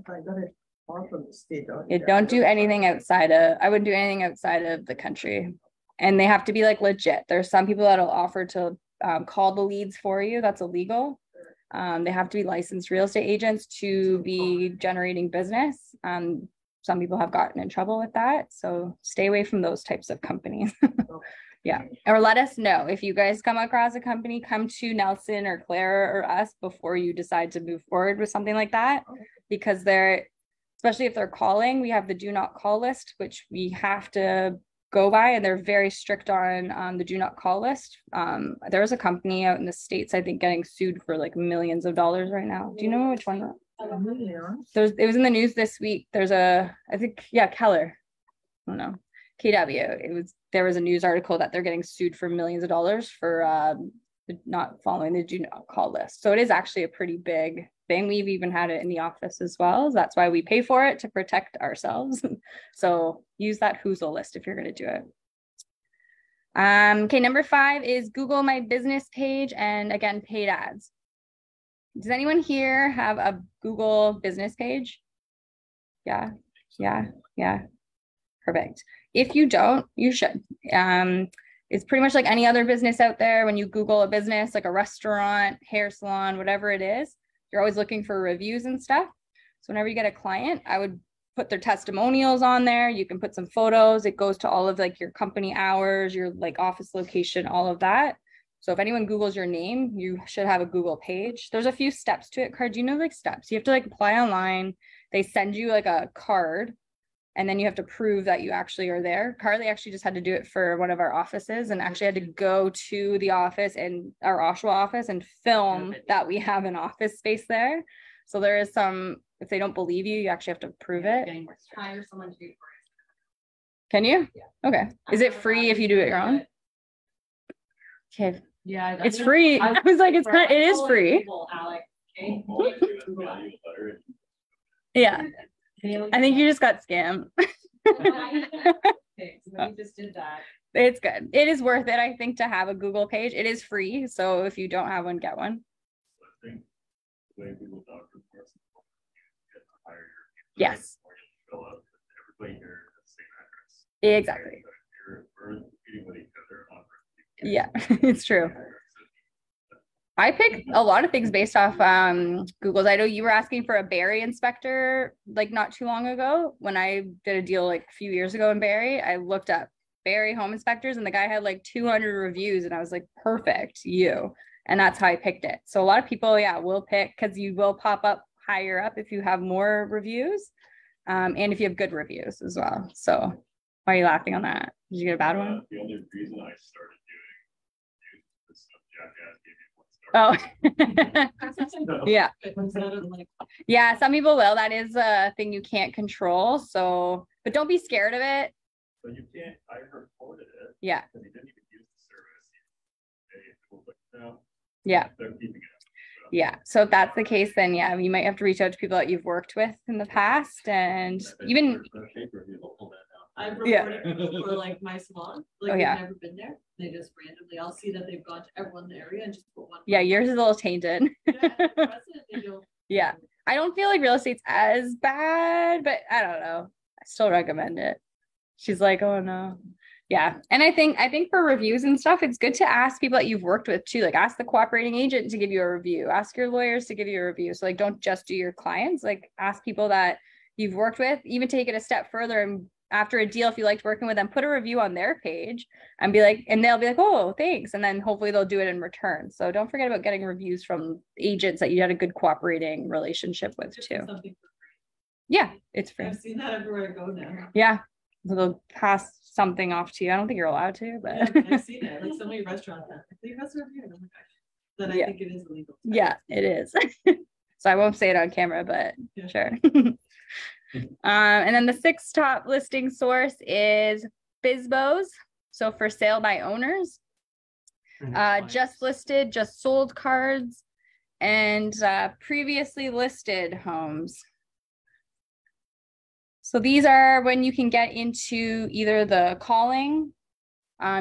I got it all from the state. Don't do anything outside of, I wouldn't do anything outside of the country. And they have to be like legit. There's some people that'll offer to call the leads for you. That's illegal. They have to be licensed real estate agents to be generating business. Some people have gotten in trouble with that. So stay away from those types of companies. Yeah. Or let us know if you guys come across a company, come to Nelson or Claire or us before you decide to move forward with something like that, because especially if they're calling, we have the do not call list, which we have to go by, and they're very strict on the do not call list. There's a company out in the States, I think, getting sued for like millions of dollars right now. Do you know which one? It was in the news this week. I think, Keller. I don't know. KW. There was a news article that they're getting sued for millions of dollars for not following the do not call list. So it is actually a pretty big thing. We've even had it in the office as well. That's why we pay for it, to protect ourselves. So use that Whoozle list if you're going to do it. Okay, number 5 is Google My Business page, and again, paid ads. Does anyone here have a Google business page? Yeah. Perfect. If you don't, you should. It's pretty much like any other business out there. When you Google a business, like a restaurant, hair salon, whatever it is, you're always looking for reviews and stuff. So whenever you get a client, I would put their testimonials on there. You can put some photos. It goes to all of like your company hours, your like office location, all of that. So if anyone Googles your name, you should have a Google page. There's a few steps to it. Do you know like steps? You have to like apply online. They send you like a card, and then you have to prove that you actually are there. Carly actually just had to do it for one of our offices, and actually had to go to the office and our Oshawa office and film that we have an office space there. So there is some, if they don't believe you, you actually have to prove it. Hire someone to do it. Can you? Yeah. Okay. Is it free if you do it your own? Okay. Yeah. It's free. I was like, it is free. Alex, okay? Yeah. I think you just got scammed. Okay, so we just did that. It's good. It is worth it, I think, to have a Google page. It is free. So if you don't have one, get one. Yes. Exactly. Yeah, it's true. I pick a lot of things based off Google's. I know you were asking for a Barrie inspector like not too long ago. When I did a deal like a few years ago in Barrie, I looked up Barrie home inspectors, and the guy had like 200 reviews, and I was like, perfect, you. And that's how I picked it. So a lot of people, will pick, because you will pop up higher up if you have more reviews, and if you have good reviews as well. So why are you laughing on that? Did you get a bad one? The only reason I started doing this stuff, Jackass gave me Oh, yeah. Yeah, some people will. That is a thing you can't control. So, but don't be scared of it. But you can't. I reported it. Yeah. Because he didn't even use the service. No, yeah. They're keeping it up. So. Yeah. So if that's the case, then you might have to reach out to people that you've worked with in the past, and even. I've reported for like my salon. Like they've never been there. They just randomly, I'll see that they've gone to everyone in the area and just put one. Yeah, yours is a little tainted. Yeah. I don't feel like real estate's as bad, but I don't know. I still recommend it. She's like, oh no. Yeah. And I think for reviews and stuff, it's good to ask people that you've worked with too. Like ask the cooperating agent to give you a review. Ask your lawyers to give you a review. So like don't just do your clients, like ask people that you've worked with, even take it a step further, and after a deal, if you liked working with them, put a review on their page and be like, and they'll be like, oh, thanks. And then hopefully they'll do it in return. So don't forget about getting reviews from agents that you had a good cooperating relationship with too. Yeah, it's free. I've seen that everywhere I go now. Yeah. They'll pass something off to you. I don't think you're allowed to, but Yeah, I've seen it. Like so many restaurants have. I think that's what I'm like, that I think it is illegal. Yeah, it is. So I won't say it on camera, but sure. And then the 6th top listing source is FSBOs. So for sale by owners, just listed, just sold cards, and previously listed homes. So these are when you can get into either the calling,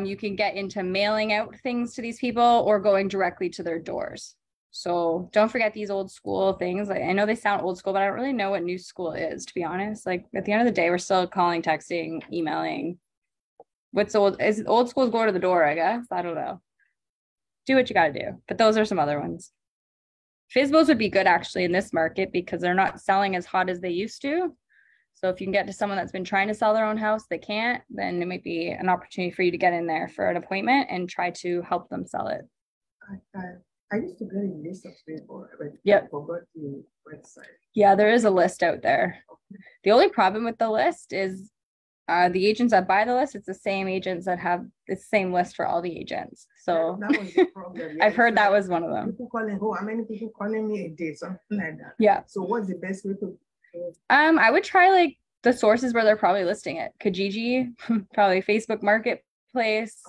you can get into mailing out things to these people or going directly to their doors. So don't forget these old school things. Like, I know they sound old school, but I don't really know what new school is, to be honest. Like at the end of the day, we're still calling, texting, emailing. What's old? Is old school go to the door, I guess. I don't know. Do what you got to do. But those are some other ones. FSBOs would be good actually in this market because they're not selling as hot as they used to. So if you can get to someone that's been trying to sell their own house, they can't, then it might be an opportunity for you to get in there for an appointment and try to help them sell it. I used to get a list of people, but Yep. I forgot the website. Yeah, there is a list out there. The only problem with the list is the agents that buy the list, it's the same agents that have the same list for all the agents. So that was the problem. Yeah, I've heard that was one of them. People calling, how many people calling me a day, something like that. Yeah. So what's the best way to? I would try like the sources where they're probably listing it. Kijiji, probably Facebook Marketplace,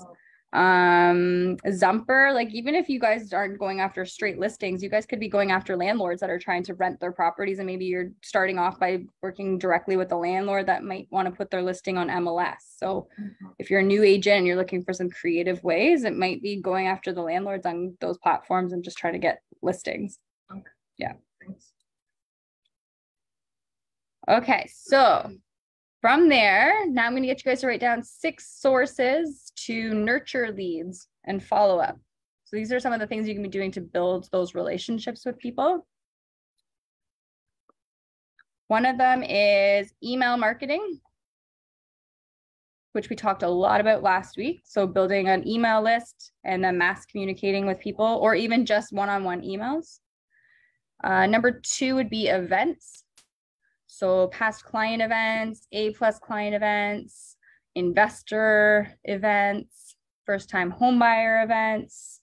Zumper. Like even if you guys aren't going after straight listings, you guys could be going after landlords that are trying to rent their properties, and maybe you're starting off by working directly with the landlord that might want to put their listing on MLS. So if you're a new agent and you're looking for some creative ways, it might be going after the landlords on those platforms and just trying to get listings. Okay. Yeah. Thanks. Okay, so from there, now I'm going to get you guys to write down 6 sources to nurture leads and follow up. So these are some of the things you can be doing to build those relationships with people. One of them is email marketing, which we talked a lot about last week. So building an email list and then mass communicating with people, or even just one-on-one emails. Number 2 would be events. So past client events, A+ client events, investor events, first time home buyer events,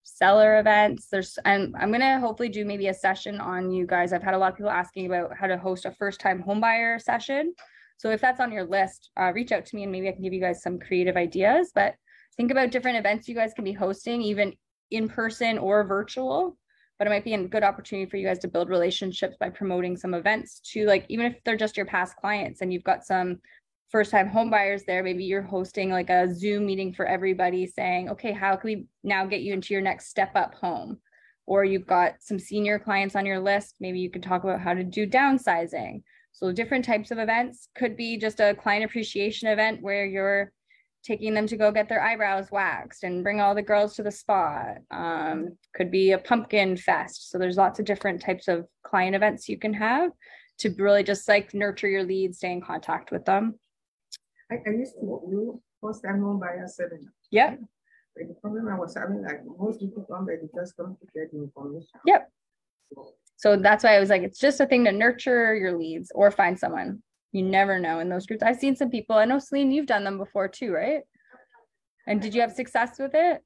seller events. I'm going to hopefully do maybe a session on you guys. I've had a lot of people asking about how to host a first time home buyer session. So if that's on your list, reach out to me and maybe I can give you guys some creative ideas, but think about different events you guys can be hosting, even in person or virtual. But it might be a good opportunity for you guys to build relationships by promoting some events to, like, even if they're just your past clients and you've got some first time home buyers there, maybe you're hosting like a Zoom meeting for everybody saying, okay, how can we now get you into your next step up home? Or you've got some senior clients on your list. Maybe you could talk about how to do downsizing. So different types of events. Could be just a client appreciation event where you're taking them to go get their eyebrows waxed and bring all the girls to the spa. Could be a pumpkin fest. So there's lots of different types of client events you can have to really just like nurture your leads, stay in contact with them. I used to do first time home buyer seminar. Yep. But the problem I was having, like most people come, they just come to get the information. Yep. So that's why I was like, it's just a thing to nurture your leads or find someone. You never know in those groups. I've seen some people, I know Celine, you've done them before too, right? And did you have success with it?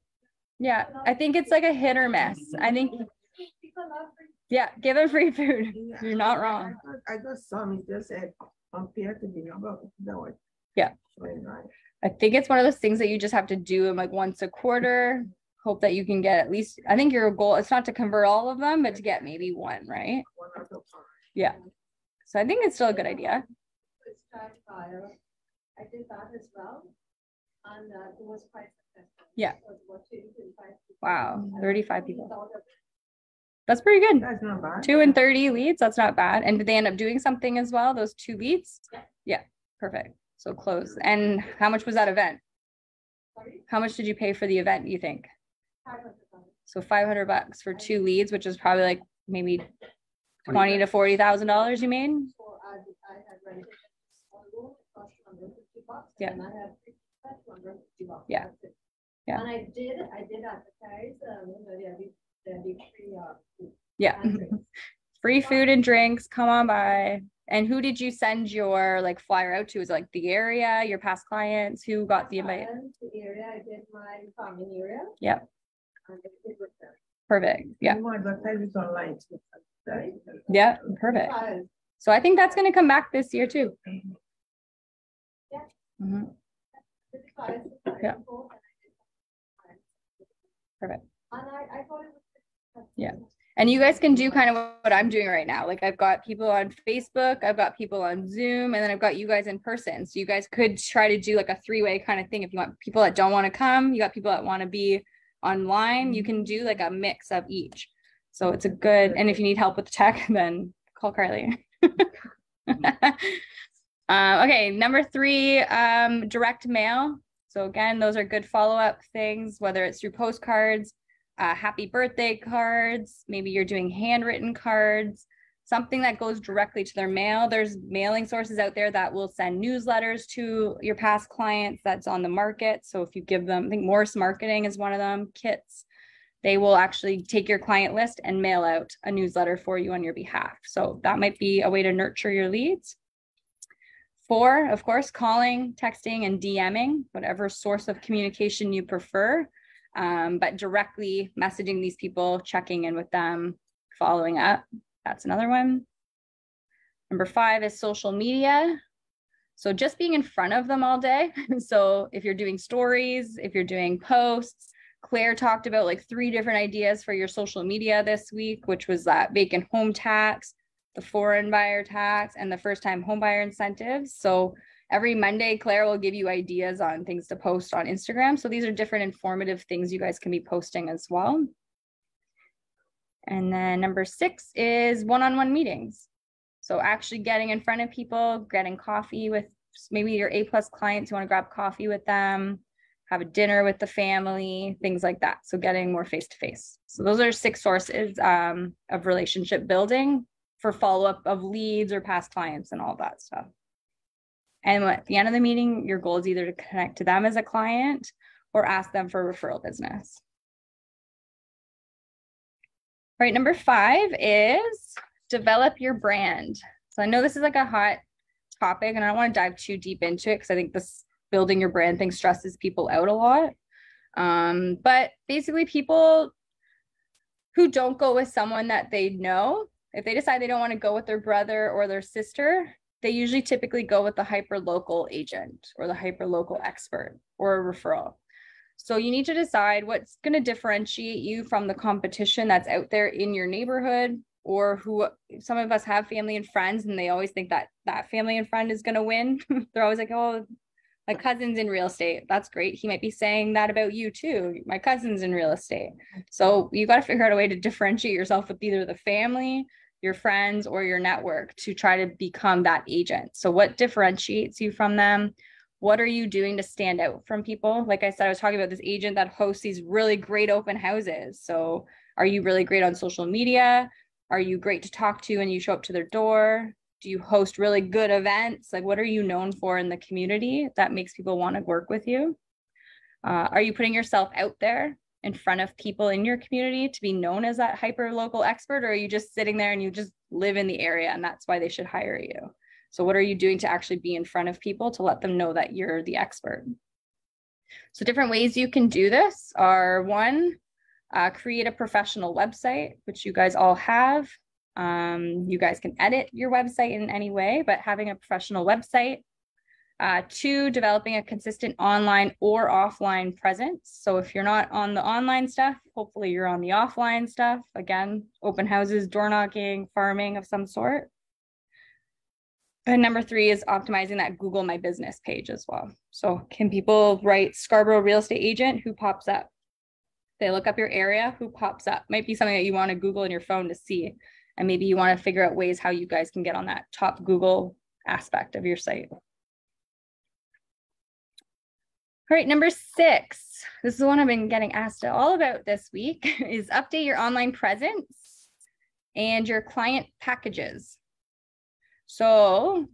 Yeah, I think it's like a hit or miss. I think, yeah, give them free food. Yeah. You're not wrong. I got some, it just said compared to the number of that one. Yeah. I think it's one of those things that you just have to do like once a quarter. Hope that you can get at least, I think your goal, it's not to convert all of them, but to get maybe one, right? Yeah. So I think it's still a good idea. I did that as well, and it was quite successful. Yeah. Wow, 35 people. people. That's pretty good. That's not bad. 2 and 30 leads. That's not bad. And did they end up doing something as well? Those 2 leads? Yeah. Yeah. Perfect. So close. And how much was that event? Sorry? How much did you pay for the event, you think? 500. So $500 for 2 leads, which is probably like maybe $20,000 to $40,000 you made. So I had rented one room, it cost $150. Yeah. And I had $250. Yeah. That's it. Yeah. And I did advertise, the free food. Yeah. And drinks. Free food and drinks. Come on by. And who did you send your like flyer out to? Is it like the area, your past clients? Who got the invite? The area, I did my farming area. Yep. Perfect. Yeah. Online. Yeah, perfect. So I think that's going to come back this year too. Yeah. Mm-hmm. Yeah. Perfect. Yeah. And you guys can do kind of what I'm doing right now. Like I've got people on Facebook, I've got people on Zoom, and then I've got you guys in person. So you guys could try to do like a three-way kind of thing. If you want people that don't want to come, you got people that want to be online, you can do like a mix of each. So it's a good, and if you need help with the tech, then call Carly. Okay, number 3, direct mail. So again, those are good follow-up things, whether it's through postcards, happy birthday cards, maybe you're doing handwritten cards, something that goes directly to their mail. There's mailing sources out there that will send newsletters to your past clients that's on the market. So if you give them, I think Morse Marketing is one of them, kits, they will actually take your client list and mail out a newsletter for you on your behalf. So that might be a way to nurture your leads. 4, of course, calling, texting, and DMing, whatever source of communication you prefer. But directly messaging these people, checking in with them, following up. That's another one. Number 5 is social media. So just being in front of them all day. So if you're doing stories, if you're doing posts, Claire talked about like 3 different ideas for your social media this week, which was that vacant home tax, the foreign buyer tax, and the first time home buyer incentives. So every Monday, Claire will give you ideas on things to post on Instagram. So these are different informative things you guys can be posting as well. And then number 6 is one-on-one meetings. So actually getting in front of people, getting coffee with maybe your A+ clients, you want to grab coffee with them, have a dinner with the family, things like that. So getting more face-to-face. So those are 6 sources of relationship building for follow-up of leads or past clients and all that stuff. And at the end of the meeting, your goal is either to connect to them as a client or ask them for referral business. All right, number 5 is develop your brand. So I know this is like a hot topic and I don't want to dive too deep into it because I think this building your brand thing stresses people out a lot. But basically people who don't go with someone that they know, if they decide they don't want to go with their brother or their sister, they usually typically go with the hyper-local agent or the hyper-local expert or a referral. So you need to decide what's going to differentiate you from the competition that's out there in your neighborhood, or who some of us have family and friends and they always think that that family and friend is going to win. They're always like, oh, my cousin's in real estate. That's great. He might be saying that about you too. My cousin's in real estate. So you got to figure out a way to differentiate yourself with either the family, your friends, or your network to try to become that agent. So what differentiates you from them? What are you doing to stand out from people? Like I said, I was talking about this agent that hosts these really great open houses. So are you really great on social media? Are you great to talk to when you show up to their door? Do you host really good events? Like what are you known for in the community that makes people want to work with you? Are you putting yourself out there in front of people in your community to be known as that hyper local expert, or are you just sitting there and you just live in the area and that's why they should hire you? So what are you doing to actually be in front of people to let them know that you're the expert? So different ways you can do this are 1, create a professional website, which you guys all have. You guys can edit your website in any way, but having a professional website. 2, developing a consistent online or offline presence. So if you're not on the online stuff, hopefully you're on the offline stuff. Again, open houses, door knocking, farming of some sort. And number 3 is optimizing that Google My Business page as well. So can people write Scarborough real estate agent? Who pops up? They look up your area, who pops up? Might be something that you want to Google in your phone to see. And maybe you want to figure out ways how you guys can get on that top Google aspect of your site. All right, number 6, this is the one I've been getting asked all about this week, is update your online presence and your client packages. So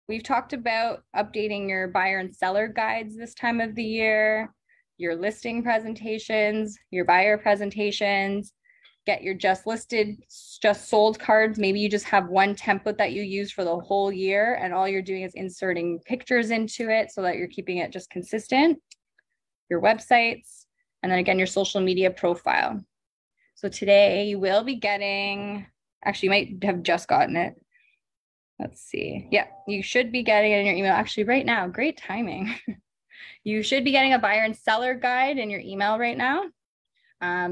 we've talked about updating your buyer and seller guides this time of the year, your listing presentations, your buyer presentations, get your just listed, just sold cards. Maybe you just have one template that you use for the whole year and all you're doing is inserting pictures into it so that you're keeping it just consistent. Your websites, and then again, your social media profile. So today you will be getting, actually you might have just gotten it. Let's see. Yeah, you should be getting it in your email actually right now. Great timing. You should be getting a buyer and seller guide in your email right now.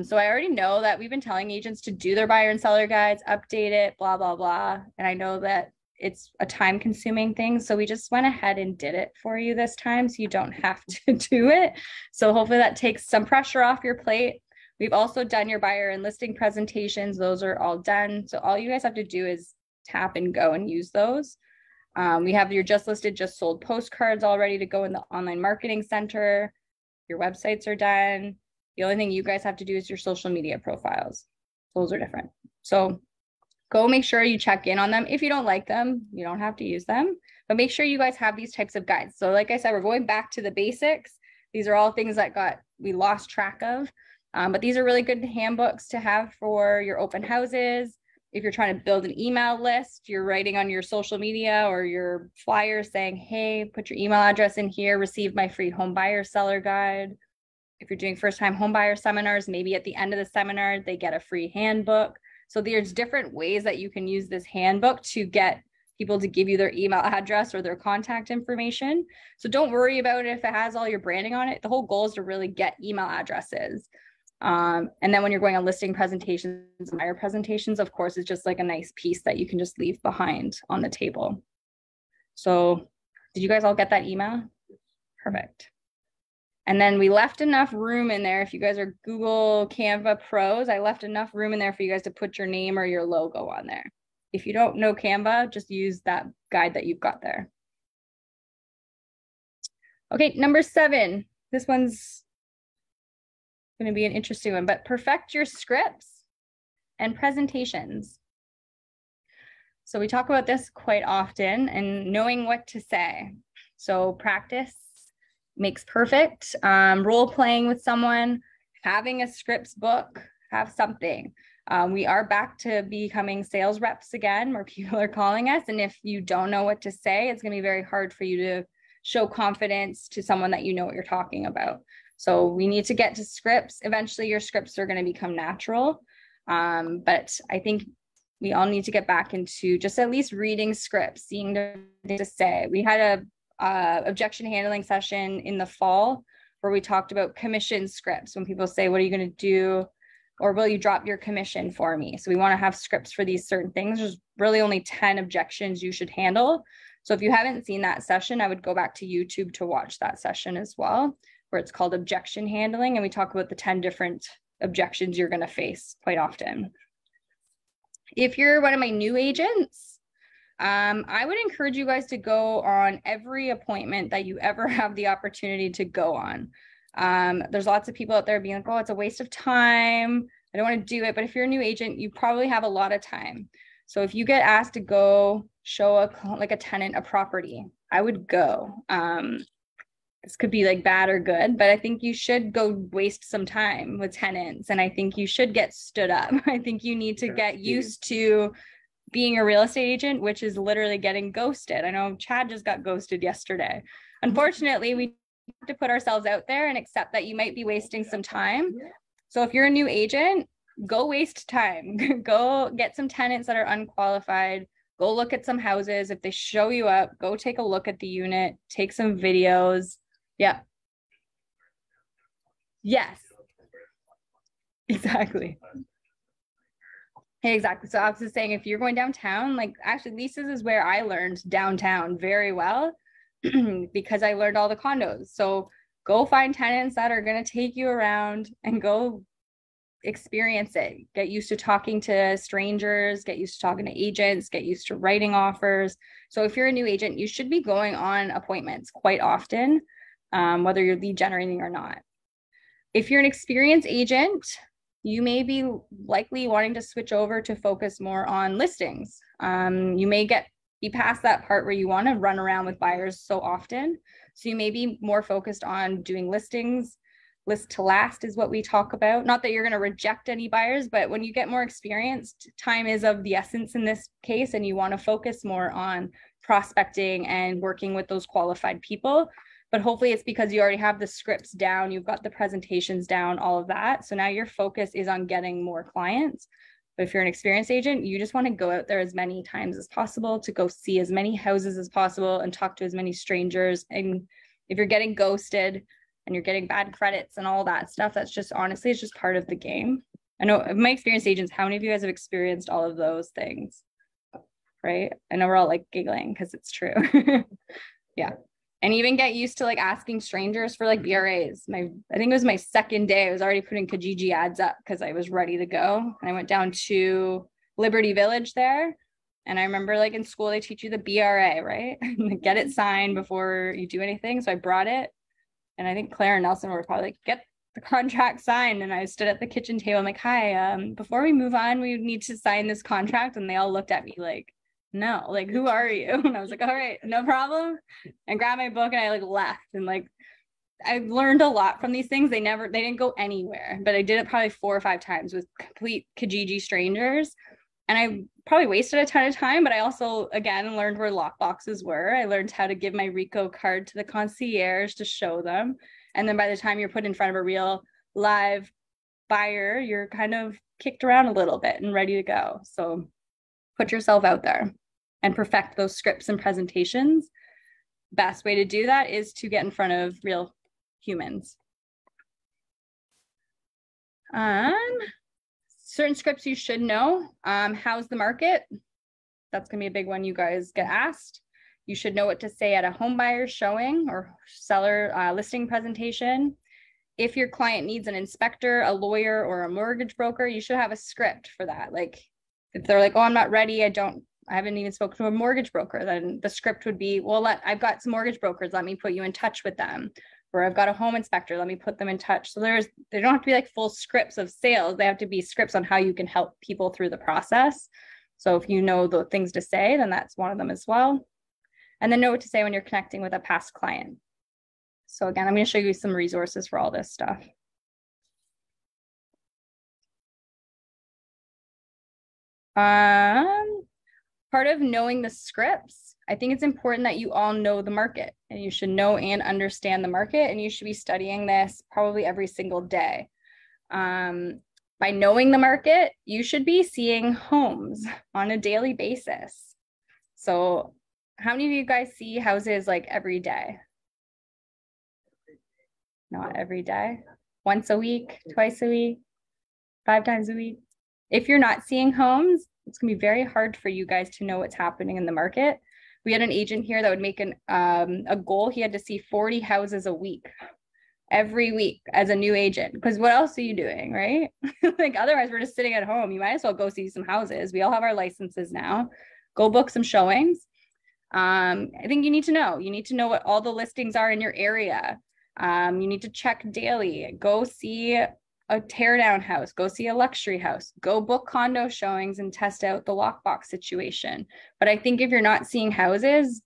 So I already know that we've been telling agents to do their buyer and seller guides, update it, blah, blah, blah. And I know that it's a time consuming thing. So we just went ahead and did it for you this time so you don't have to do it. So hopefully that takes some pressure off your plate. We've also done your buyer and listing presentations. Those are all done. So all you guys have to do is tap and go and use those. We have your just listed, just sold postcards all ready to go in the online marketing center. Your websites are done. The only thing you guys have to do is your social media profiles. Those are different. So go make sure you check in on them. If you don't like them, you don't have to use them, but make sure you guys have these types of guides. So like I said, we're going back to the basics. These are all things that we lost track of, but these are really good handbooks to have for your open houses. If you're trying to build an email list, you're writing on your social media or your flyers saying, hey, put your email address in here, receive my free home buyer seller guide. If you're doing first-time home buyer seminars, maybe at the end of the seminar, they get a free handbook. So there's different ways that you can use this handbook to get people to give you their email address or their contact information. So don't worry about it if it has all your branding on it. The whole goal is to really get email addresses. And then when you're going on listing presentations, buyer presentations, of course, it's just like a nice piece that you can just leave behind on the table. So did you guys all get that email? Perfect. And then we left enough room in there. If you guys are Google Canva pros, I left enough room in there for you guys to put your name or your logo on there. If you don't know Canva, just use that guide that you've got there. Okay, number 7. This one's going to be an interesting one, but perfect your scripts and presentations. So we talk about this quite often and knowing what to say. So practice makes perfect. Role playing with someone, having a scripts book, have something. We are back to becoming sales reps again, where people are calling us. And if you don't know what to say, it's going to be very hard for you to show confidence to someone that you know what you're talking about. So we need to get to scripts. Eventually your scripts are going to become natural. But I think we all need to get back into just at least reading scripts, seeing what to say. We had a objection handling session in the fall where we talked about commission scripts. When people say, what are you going to do? Or will you drop your commission for me? So we want to have scripts for these certain things. There's really only 10 objections you should handle. So if you haven't seen that session, I would go back to YouTube to watch that session as well, where it's called objection handling. And we talk about the 10 different objections you're going to face quite often. If you're one of my new agents, I would encourage you guys to go on every appointment that you ever have the opportunity to go on. There's lots of people out there being like, oh, it's a waste of time. I don't want to do it. But if you're a new agent, you probably have a lot of time. So if you get asked to go show a tenant a property, I would go. This could be like bad or good, but I think you should go waste some time with tenants. And I think you should get stood up. I think you need to get used to being a real estate agent, which is literally getting ghosted. I know Chad just got ghosted yesterday. Unfortunately, we have to put ourselves out there and accept that you might be wasting some time. So if you're a new agent, go waste time. Go get some tenants that are unqualified. Go look at some houses. If they show you up, go take a look at the unit, take some videos. Yeah. Yes. Exactly. Exactly. So I was just saying, if you're going downtown, like actually Lisa's is where I learned downtown very well because I learned all the condos. So go find tenants that are going to take you around and go experience it. Get used to talking to strangers, get used to talking to agents, get used to writing offers. So if you're a new agent, you should be going on appointments quite often, whether you're lead generating or not. If you're an experienced agent, you may be likely wanting to switch over to focus more on listings. You may be past that part where you want to run around with buyers so often. So you may be more focused on doing listings. List to last is what we talk about. Not that you're going to reject any buyers, but when you get more experienced, time is of the essence in this case, and you want to focus more on prospecting and working with those qualified people. But hopefully it's because you already have the scripts down, you've got the presentations down, all of that. So now your focus is on getting more clients. But if you're an experienced agent, you just want to go out there as many times as possible to go see as many houses as possible and talk to as many strangers. And if you're getting ghosted and you're getting bad credits and all that stuff, that's just honestly, it's just part of the game. I know my experienced agents, how many of you guys have experienced all of those things? Right? I know we're all like giggling because it's true. Yeah. And even get used to like asking strangers for like BRAs. I think it was my second day. I was already putting Kijiji ads up because I was ready to go. And I went down to Liberty Village there. And I remember like in school, they teach you the BRA, right? Get it signed before you do anything. So I brought it. And I think Claire and Nelson were probably like, get the contract signed. And I stood at the kitchen table. I'm like, hi, before we move on, we need to sign this contract. And they all looked at me like, no, like, who are you? And I was like, all right, no problem. And grabbed my book and I like left. And like, I learned a lot from these things. They didn't go anywhere, but I did it probably 4 or 5 times with complete Kijiji strangers. And I probably wasted a ton of time, but I also, again, learned where lock boxes were. I learned how to give my Rico card to the concierge to show them. And then by the time you're put in front of a real live buyer, you're kind of kicked around a little bit and ready to go. So put yourself out there and perfect those scripts and presentations. Best way to do that is to get in front of real humans. Certain scripts you should know. How's the market? That's gonna be a big one you guys get asked. You should know what to say at a home buyer showing or seller listing presentation. If your client needs an inspector, a lawyer, or a mortgage broker, you should have a script for that. Like if they're like, oh, I'm not ready, I haven't even spoken to a mortgage broker, then the script would be, well, I've got some mortgage brokers, let me put you in touch with them. Or I've got a home inspector, let me put them in touch. So they don't have to be like full scripts of sales. They have to be scripts on how you can help people through the process. So if you know the things to say, then that's one of them as well. And then know what to say when you're connecting with a past client. So again, I'm going to show you some resources for all this stuff. Part of knowing the scripts, I think it's important that you all know the market, and you should know and understand the market, and you should be studying this probably every single day. By knowing the market, you should be seeing homes on a daily basis. So how many of you guys see houses like every day? Not every day. Once a week, twice a week, 5 times a week. If you're not seeing homes, it's gonna be very hard for you guys to know what's happening in the market. We had an agent here that would make a goal. He had to see 40 houses a week, every week as a new agent. Because what else are you doing, right? Like otherwise we're just sitting at home. You might as well go see some houses. We all have our licenses now. Go book some showings. I think you need to know what all the listings are in your area. You need to check daily. Go see a teardown house, go see a luxury house, go book condo showings and test out the lockbox situation. But I think if you're not seeing houses,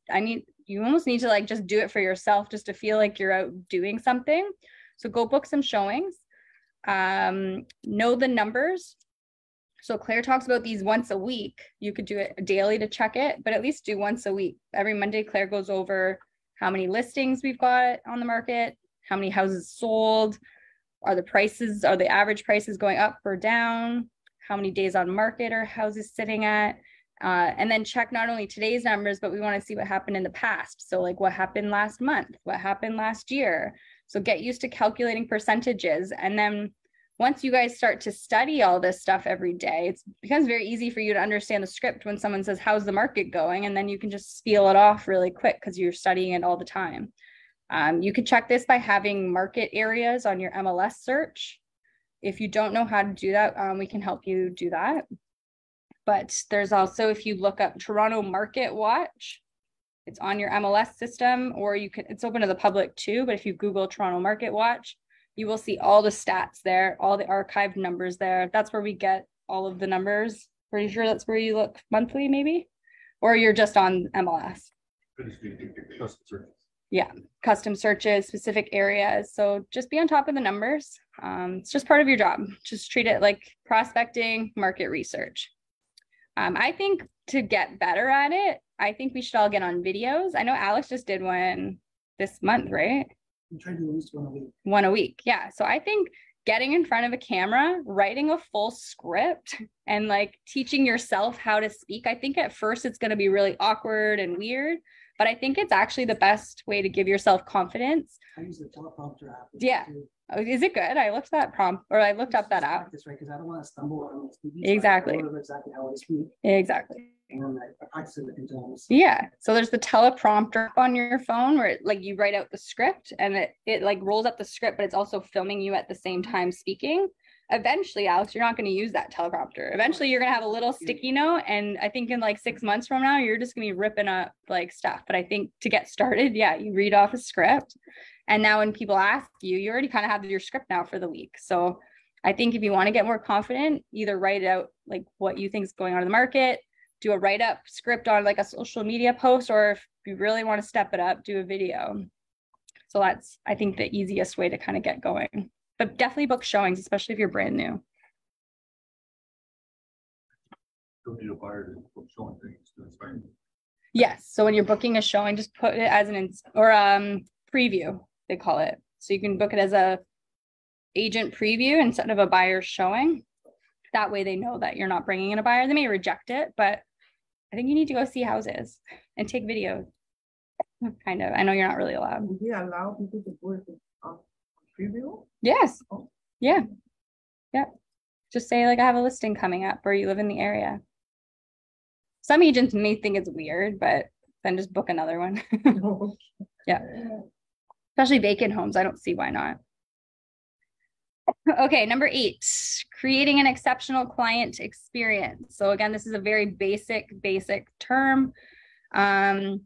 you almost need to like just do it for yourself just to feel like you're out doing something. So go book some showings. Know the numbers. So Claire talks about these once a week. You could do it daily to check it, but at least do once a week. Every Monday, Claire goes over how many listings we've got on the market, how many houses sold, are the average prices going up or down? How many days on market are houses sitting at? And then check not only today's numbers, but we want to see what happened in the past. So like what happened last month, what happened last year. So get used to calculating percentages. And then once you guys start to study all this stuff every day, it becomes very easy for you to understand the script when someone says, how's the market going? And then you can just spiel it off really quick because you're studying it all the time. You could check this by having market areas on your MLS search. If you don't know how to do that, we can help you do that. But there's also, if you look up Toronto Market Watch, it's on your MLS system, or it's open to the public too. But if you Google Toronto Market Watch, you will see all the stats there, all the archived numbers there. That's where we get all of the numbers. Pretty sure that's where you look monthly, maybe, or you're just on MLS. Yeah, custom searches, specific areas. So just be on top of the numbers. It's just part of your job. Just treat it like prospecting, market research. I think to get better at it, I think we should all get on videos. I know Alex just did one this month, right? I'm trying to do at least 1 a week. 1 a week. Yeah. So I think getting in front of a camera, writing a full script and like teaching yourself how to speak. I think at first it's going to be really awkward and weird, but I think it's actually the best way to give yourself confidence. I use the teleprompter app. Yeah. Oh, is it good? I looked that prompt, or I looked up that app. Practice, right? Because I don't want to stumble on speaking. Exactly. So I know exactly how I speak. Exactly. And I practice it until yeah. So there's the teleprompter on your phone where like you write out the script and it like rolls up the script, but it's also filming you at the same time speaking. Eventually, Alex, you're not going to use that teleprompter. Eventually, you're going to have a little sticky note. And I think in like 6 months from now, you're just going to be ripping up like stuff. But I think to get started, yeah, you read off a script. And now when people ask you, you already kind of have your script now for the week. So I think if you want to get more confident, either write out like what you think is going on in the market, do a write-up script on like a social media post, or if you really want to step it up, do a video. So that's, I think, the easiest way to kind of get going. But definitely book showings, especially if you're brand new. Don't need a buyer to book showing things to inspire. Yes. So when you're booking a showing, just put it as an preview, they call it. So you can book it as a agent preview instead of a buyer showing. That way they know that you're not bringing in a buyer. They may reject it, but I think you need to go see houses and take videos. Kind of. I know you're not really allowed. Do they allow people to put it on preview? Yes. Yeah. Yeah. Just say like I have a listing coming up or you live in the area. Some agents may think it's weird, but then just book another one. Yeah. Especially vacant homes. I don't see why not. Okay, number 8, creating an exceptional client experience. So again, this is a very basic term. In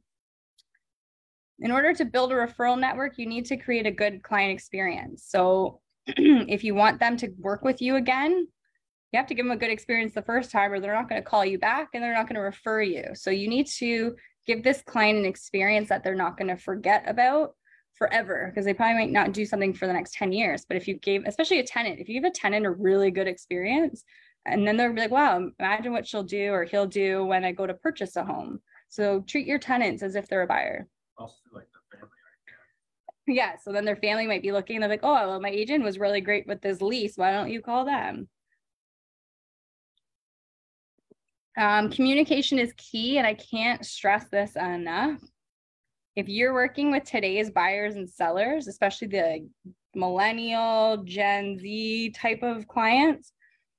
order to build a referral network, you need to create a good client experience. So if you want them to work with you again, you have to give them a good experience the first time, or they're not going to call you back and they're not going to refer you. So you need to give this client an experience that they're not going to forget about forever, because they probably might not do something for the next 10 years. But if you gave, especially a tenant, if you give a tenant a really good experience, and then they'll be like, wow, imagine what she'll do or he'll do when I go to purchase a home. So treat your tenants as if they're a buyer. Also like the family. Yeah. So then their family might be looking, they're like, oh, well, my agent was really great with this lease. Why don't you call them? Communication is key, and I can't stress this enough. If you're working with today's buyers and sellers, especially the millennial, Gen Z type of clients,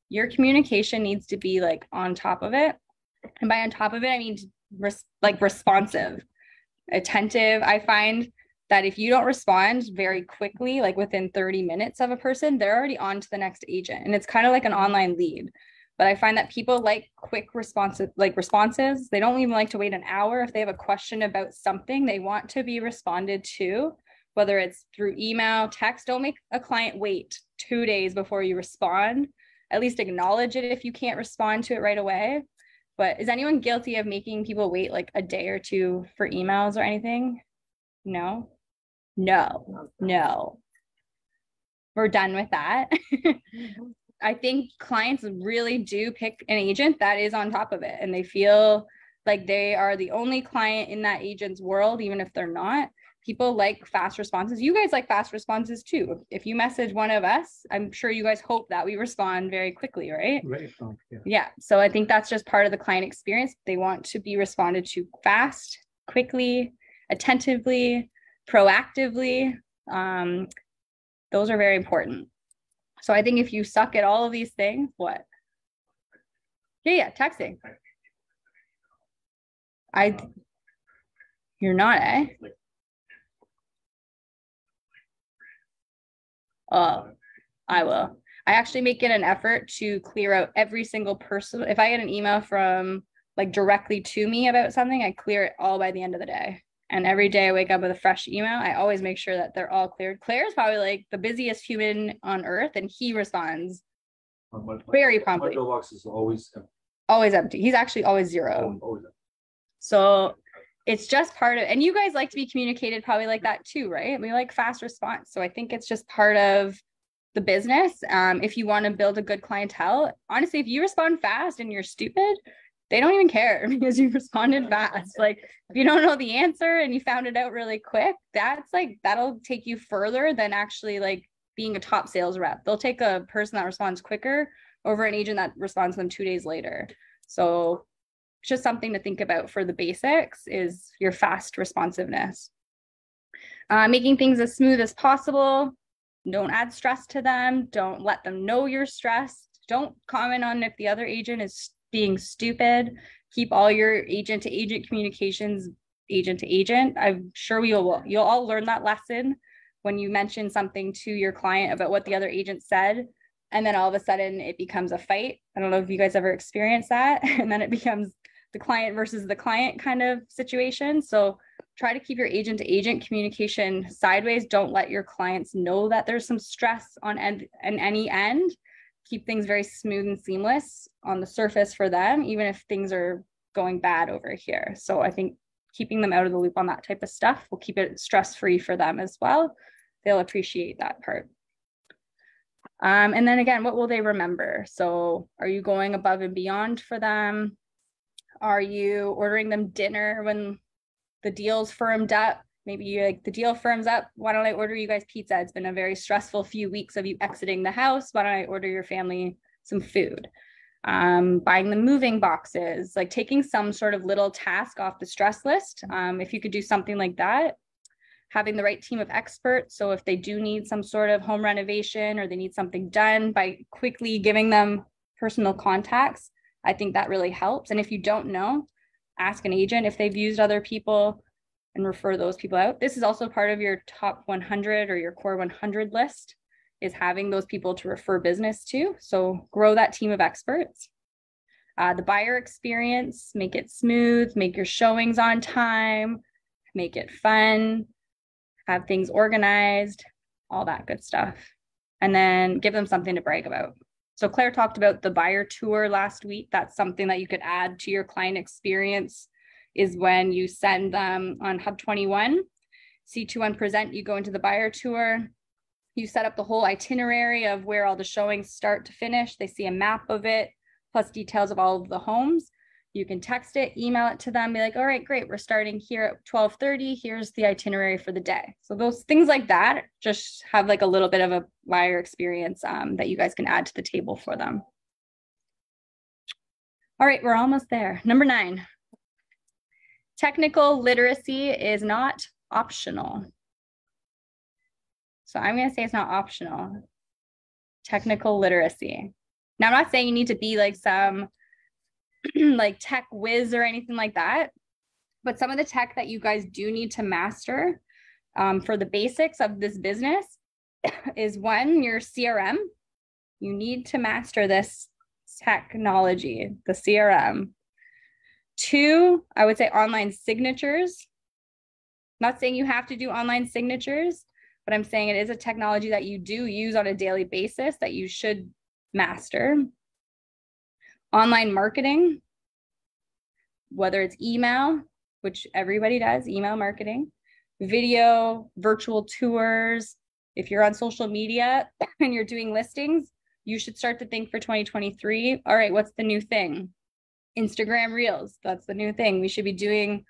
your communication needs to be like on top of it. And by on top of it, I mean like responsive, attentive. I find that if you don't respond very quickly, like within 30 minutes of a person, they're already on to the next agent. And it's kind of like an online lead. But I find that people like quick responses. They don't even like to wait an hour. If they have a question about something, they want to be responded to, whether it's through email, text. Don't make a client wait 2 days before you respond. At least acknowledge it if you can't respond to it right away. But is anyone guilty of making people wait like a day or two for emails or anything? No. We're done with that. I think clients really do pick an agent that is on top of it, and they feel like they are the only client in that agent's world, even if they're not. People like fast responses. You guys like fast responses too. If you message one of us, I'm sure you guys hope that we respond very quickly, right? Right. Yeah. So I think that's just part of the client experience. They want to be responded to fast, quickly, attentively, proactively. Those are very important. So I think if you suck at all of these things, what? Yeah, texting. You're not, eh? Oh, I will. I actually make it an effort to clear out every single person. If I get an email from like directly to me about something, I clear it all by the end of the day. And every day I wake up with a fresh email. I always make sure that they're all cleared. Claire is probably like the busiest human on earth, and he responds very promptly. My mailbox is always empty. Always empty. He's actually always zero. Always empty. So it's just part of, and you guys like to be communicated probably like that too, right? We like fast response. So I think it's just part of the business. If you want to build a good clientele, honestly, if you respond fast and you're stupid, they don't even care because you responded fast. Like if you don't know the answer and you found it out really quick, that's like, that'll take you further than actually like being a top sales rep. They'll take a person that responds quicker over an agent that responds to them 2 days later. So it's just something to think about for the basics is your fast responsiveness. Making things as smooth as possible. Don't add stress to them. Don't let them know you're stressed. Don't comment on if the other agent is being stupid. Keep all your agent to agent communications agent to agent. I'm sure you'll all learn that lesson when you mention something to your client about what the other agent said, and then all of a sudden it becomes a fight. I don't know if you guys ever experienced that, and then it becomes the client versus the client kind of situation. So try to keep your agent to agent communication sideways. Don't let your clients know that there's some stress on any end. Keep things very smooth and seamless on the surface for them, even if things are going bad over here. So I think keeping them out of the loop on that type of stuff will keep it stress-free for them as well. They'll appreciate that part. And then again, what will they remember? So are you going above and beyond for them? Are you ordering them dinner when the deal's firmed up? Maybe you like the deal firms up. Why don't I order you guys pizza? It's been a very stressful few weeks of you exiting the house. Why don't I order your family some food? Buying the moving boxes, like taking some sort of little task off the stress list. If you could do something like that, having the right team of experts. So if they do need some sort of home renovation or they need something done, by quickly giving them personal contacts, I think that really helps. And if you don't know, ask an agent if they've used other people and refer those people out. This is also part of your top 100 or your core 100 list, is having those people to refer business to. So grow that team of experts. The buyer experience, make it smooth, make your showings on time, make it fun, have things organized, all that good stuff. And then give them something to brag about. So Claire talked about the buyer tour last week. That's something that you could add to your client experience, is when you send them on Hub 21, C21 Present, you go into the buyer tour, you set up the whole itinerary of where all the showings start to finish. They see a map of it, plus details of all of the homes. You can text it, email it to them, be like, all right, great, we're starting here at 12:30. Here's the itinerary for the day. So those things like that just have like a little bit of a buyer experience that you guys can add to the table for them. All right, we're almost there. Number 9. Technical literacy is not optional. So I'm going to say it's not optional. Technical literacy. Now, I'm not saying you need to be like some like tech whiz or anything like that, but some of the tech that you guys do need to master for the basics of this business is, one, your CRM. You need to master this technology, the CRM. 2, I would say online signatures. Not saying you have to do online signatures, but I'm saying it is a technology that you do use on a daily basis that you should master. Online marketing, whether it's email, which everybody does, email marketing, video, virtual tours. If you're on social media and you're doing listings, you should start to think for 2023, all right, what's the new thing? Instagram Reels, that's the new thing. We should be doing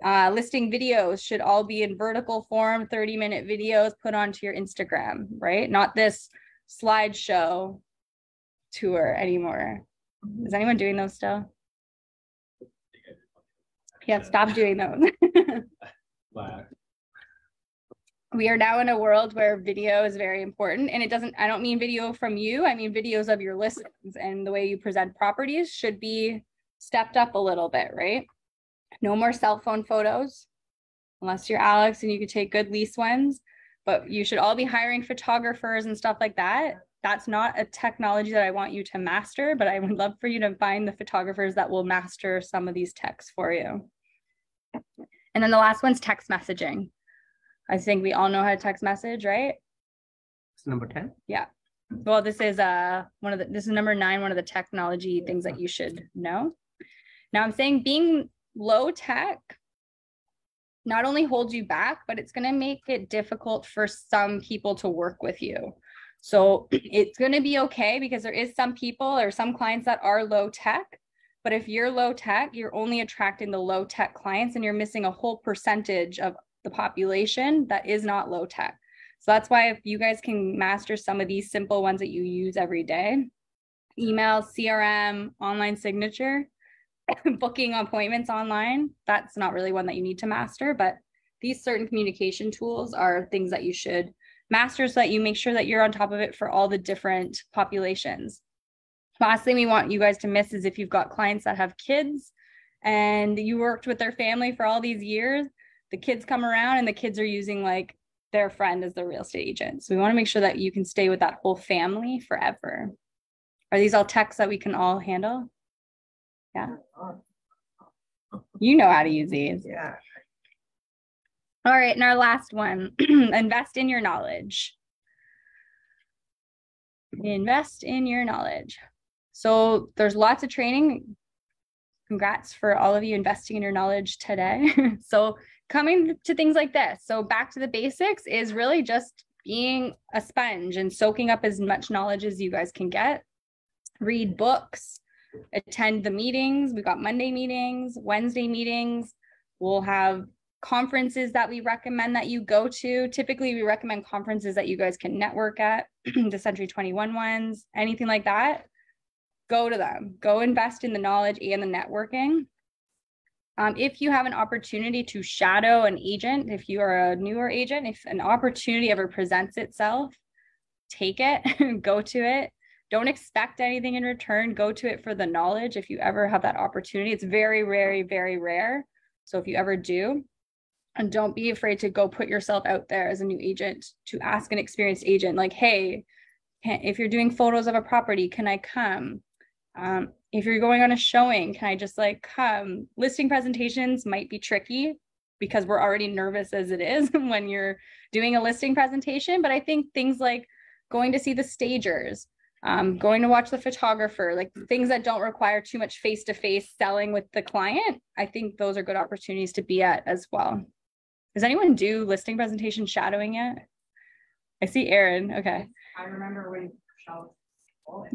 listing videos, should all be in vertical form, 30-minute videos put onto your Instagram, right? Not this slideshow tour anymore. Is anyone doing those still? Yeah, stop doing those. We are now in a world where video is very important, and I don't mean video from you, I mean videos of your listings, and the way you present properties should be stepped up a little bit, right? No more cell phone photos, unless you're Alex and you could take good lease ones, but you should all be hiring photographers and stuff like that. That's not a technology that I want you to master, but I would love for you to find the photographers that will master some of these techs for you. And then the last one's text messaging. I think we all know how to text message, right? It's number 10. Yeah. Well, this is this is number 9, one of the technology things that you should know. Now I'm saying being low tech not only hold you back, but it's going to make it difficult for some people to work with you. So it's going to be okay, because there is some people or some clients that are low tech, but if you're low tech, you're only attracting the low tech clients and you're missing a whole percentage of the population that is not low tech. So that's why if you guys can master some of these simple ones that you use every day, email, CRM, online signature, booking appointments online, that's not really one that you need to master, but these certain communication tools are things that you should master so that you make sure that you're on top of it for all the different populations. Last thing we want you guys to miss is if you've got clients that have kids and you worked with their family for all these years, the kids come around and the kids are using like their friend as the real estate agent. So we want to make sure that you can stay with that whole family forever. Are these all texts that we can all handle? Yeah. You know how to use these. Yeah. All right, and our last one, invest in your knowledge. Invest in your knowledge. So there's lots of training. Congrats for all of you investing in your knowledge today. So coming to things like this. So back to the basics is really just being a sponge and soaking up as much knowledge as you guys can get. Read books, attend the meetings. We've got Monday meetings, Wednesday meetings. We'll have conferences that we recommend that you go to. Typically, we recommend conferences that you guys can network at, the Century 21 ones, anything like that. Go to them. Go invest in the knowledge and the networking. If you have an opportunity to shadow an agent, if you are a newer agent, if an opportunity ever presents itself, take it, go to it. Don't expect anything in return. Go to it for the knowledge. If you ever have that opportunity, it's very, very, very rare. So if you ever do, and don't be afraid to go put yourself out there as a new agent to ask an experienced agent, like, hey, if you're doing photos of a property, can I come? If you're going on a showing, can I just like come? Listing presentations might be tricky because we're already nervous as it is when you're doing a listing presentation. But I think things like going to see the stagers, going to watch the photographer, like things that don't require too much face-to-face selling with the client, I think those are good opportunities to be at as well. Does anyone do listing presentation shadowing yet? I see Aaron. Okay. I remember when Michelle was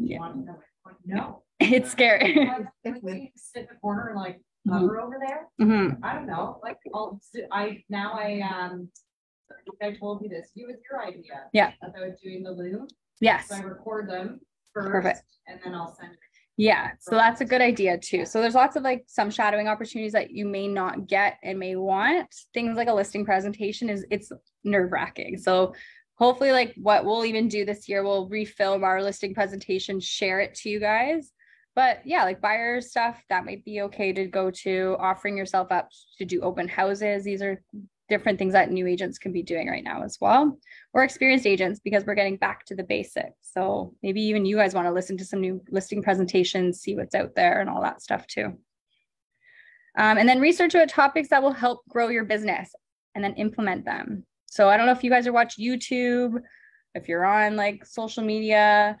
no. It's scary. Sit in the corner and like hover over there. I don't know. Like I told you this. You was your idea. Yeah. About doing the loom. Yes. So I record them first. Perfect. And then I'll send it. Yeah, so that's a good idea too. So there's lots of like some shadowing opportunities that you may not get and may want. Things like a listing presentation it's nerve-wracking. So hopefully like what we'll even do this year, we'll refilm our listing presentation, share it to you guys. But yeah, like buyer stuff, that might be okay to go to, offering yourself up to do open houses. These are different things that new agents can be doing right now as well, or experienced agents, because we're getting back to the basics. So maybe even you guys want to listen to some new listing presentations, see what's out there and all that stuff too. And then research about topics that will help grow your business and then implement them. So I don't know if you guys are watching YouTube, if you're on like social media,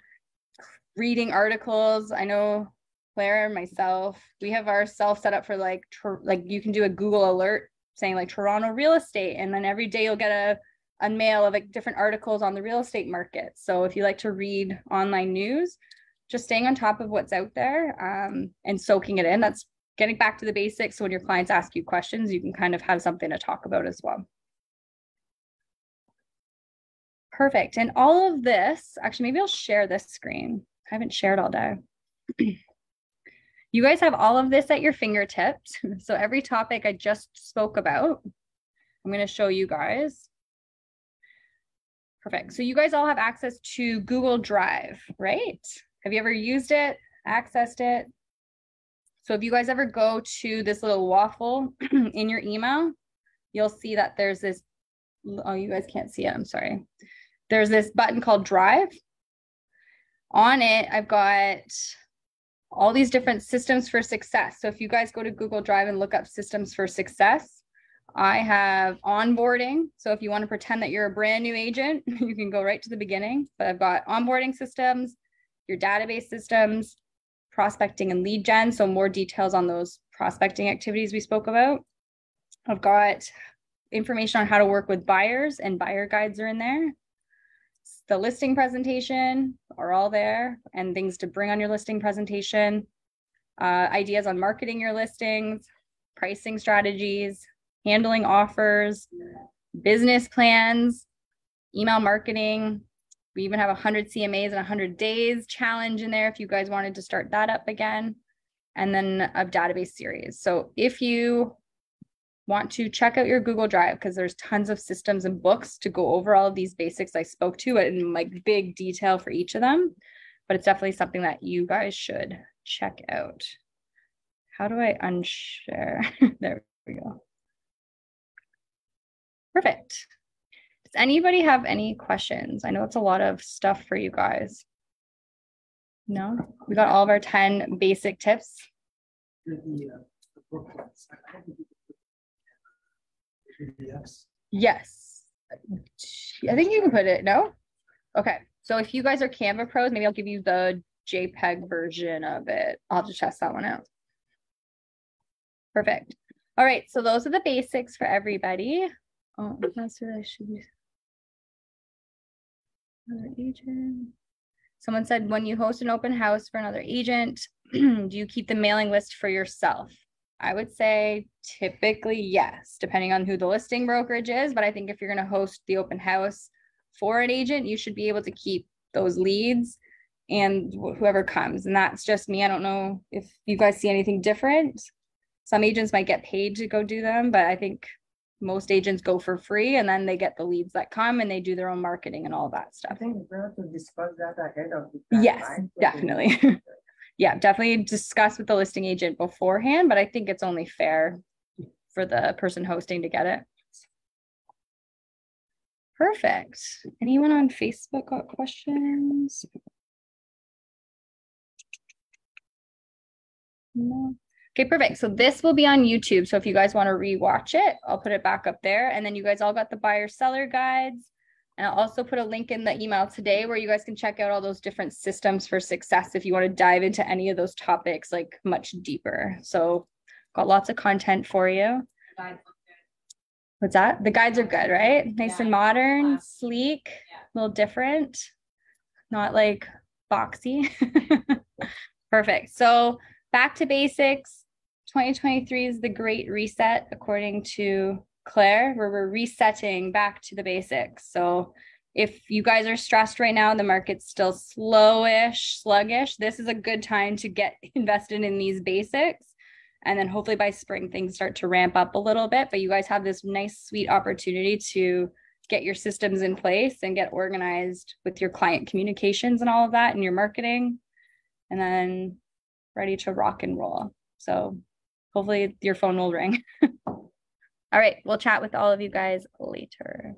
reading articles. I know Claire and myself, we have ourselves set up for like you can do a Google alert saying like Toronto real estate, and then every day you'll get a mail of like different articles on the real estate market. So if you like to read online news, just staying on top of what's out there and soaking it in. That's getting back to the basics. So when your clients ask you questions, you can kind of have something to talk about as well. Perfect. And all of this, actually, maybe I'll share this screen. I haven't shared all day. You guys have all of this at your fingertips. So every topic I just spoke about, I'm going to show you guys. Perfect. So you guys all have access to Google Drive, right? Have you ever used it, accessed it? So if you guys ever go to this little waffle in your email, you'll see that there's this, oh, you guys can't see it, I'm sorry. There's this button called Drive. On it, I've got all these different systems for success. So if you guys go to Google Drive and look up systems for success, I have onboarding. So if you want to pretend that you're a brand new agent, you can go right to the beginning. But I've got onboarding systems, your database systems, prospecting and lead gen. So more details on those prospecting activities we spoke about. I've got information on how to work with buyers, and buyer guides are in there. The listing presentation are all there, and things to bring on your listing presentation, ideas on marketing your listings, pricing strategies, handling offers, business plans, email marketing. We even have 100 CMAs in 100 days challenge in there if you guys wanted to start that up again, and then a database series. So if you want to check out your Google Drive, because there's tons of systems and books to go over all of these basics I spoke to in like big detail for each of them, but it's definitely something that you guys should check out. How do I unshare? There we go. Perfect. Does anybody have any questions? I know it's a lot of stuff for you guys. No, we got all of our 10 basic tips. Yes. I think you can put it, no? Okay. So if you guys are Canva pros, maybe I'll give you the JPEG version of it. I'll just test that one out. Perfect. All right. So those are the basics for everybody. Oh, that's what I should use. Another agent. Someone said, when you host an open house for another agent, do you keep the mailing list for yourself? I would say typically yes, depending on who the listing brokerage is. But I think if you're going to host the open house for an agent, you should be able to keep those leads and whoever comes. And that's just me. I don't know if you guys see anything different. Some agents might get paid to go do them, but I think most agents go for free, and then they get the leads that come and they do their own marketing and all that stuff. I think we have to discuss that ahead of the time. Yes, definitely. Yeah, definitely discuss with the listing agent beforehand, but I think it's only fair for the person hosting to get it. Perfect. Anyone on Facebook got questions? No. Okay, perfect. So this will be on YouTube. So if you guys want to rewatch it, I'll put it back up there. And then you guys all got the buyer seller guides. And I'll also put a link in the email today where you guys can check out all those different systems for success if you want to dive into any of those topics like much deeper. So got lots of content for you. What's that? The guides are good, right? Nice and modern, sleek, a little different, not like boxy. Perfect. So back to basics. 2023 is the great reset, according to Claire, where we're resetting back to the basics. So if you guys are stressed right now, the market's still sluggish, this is a good time to get invested in these basics. And then hopefully by spring, things start to ramp up a little bit, but you guys have this nice, sweet opportunity to get your systems in place and get organized with your client communications and all of that and your marketing, and then ready to rock and roll. So hopefully your phone will ring. All right, we'll chat with all of you guys later.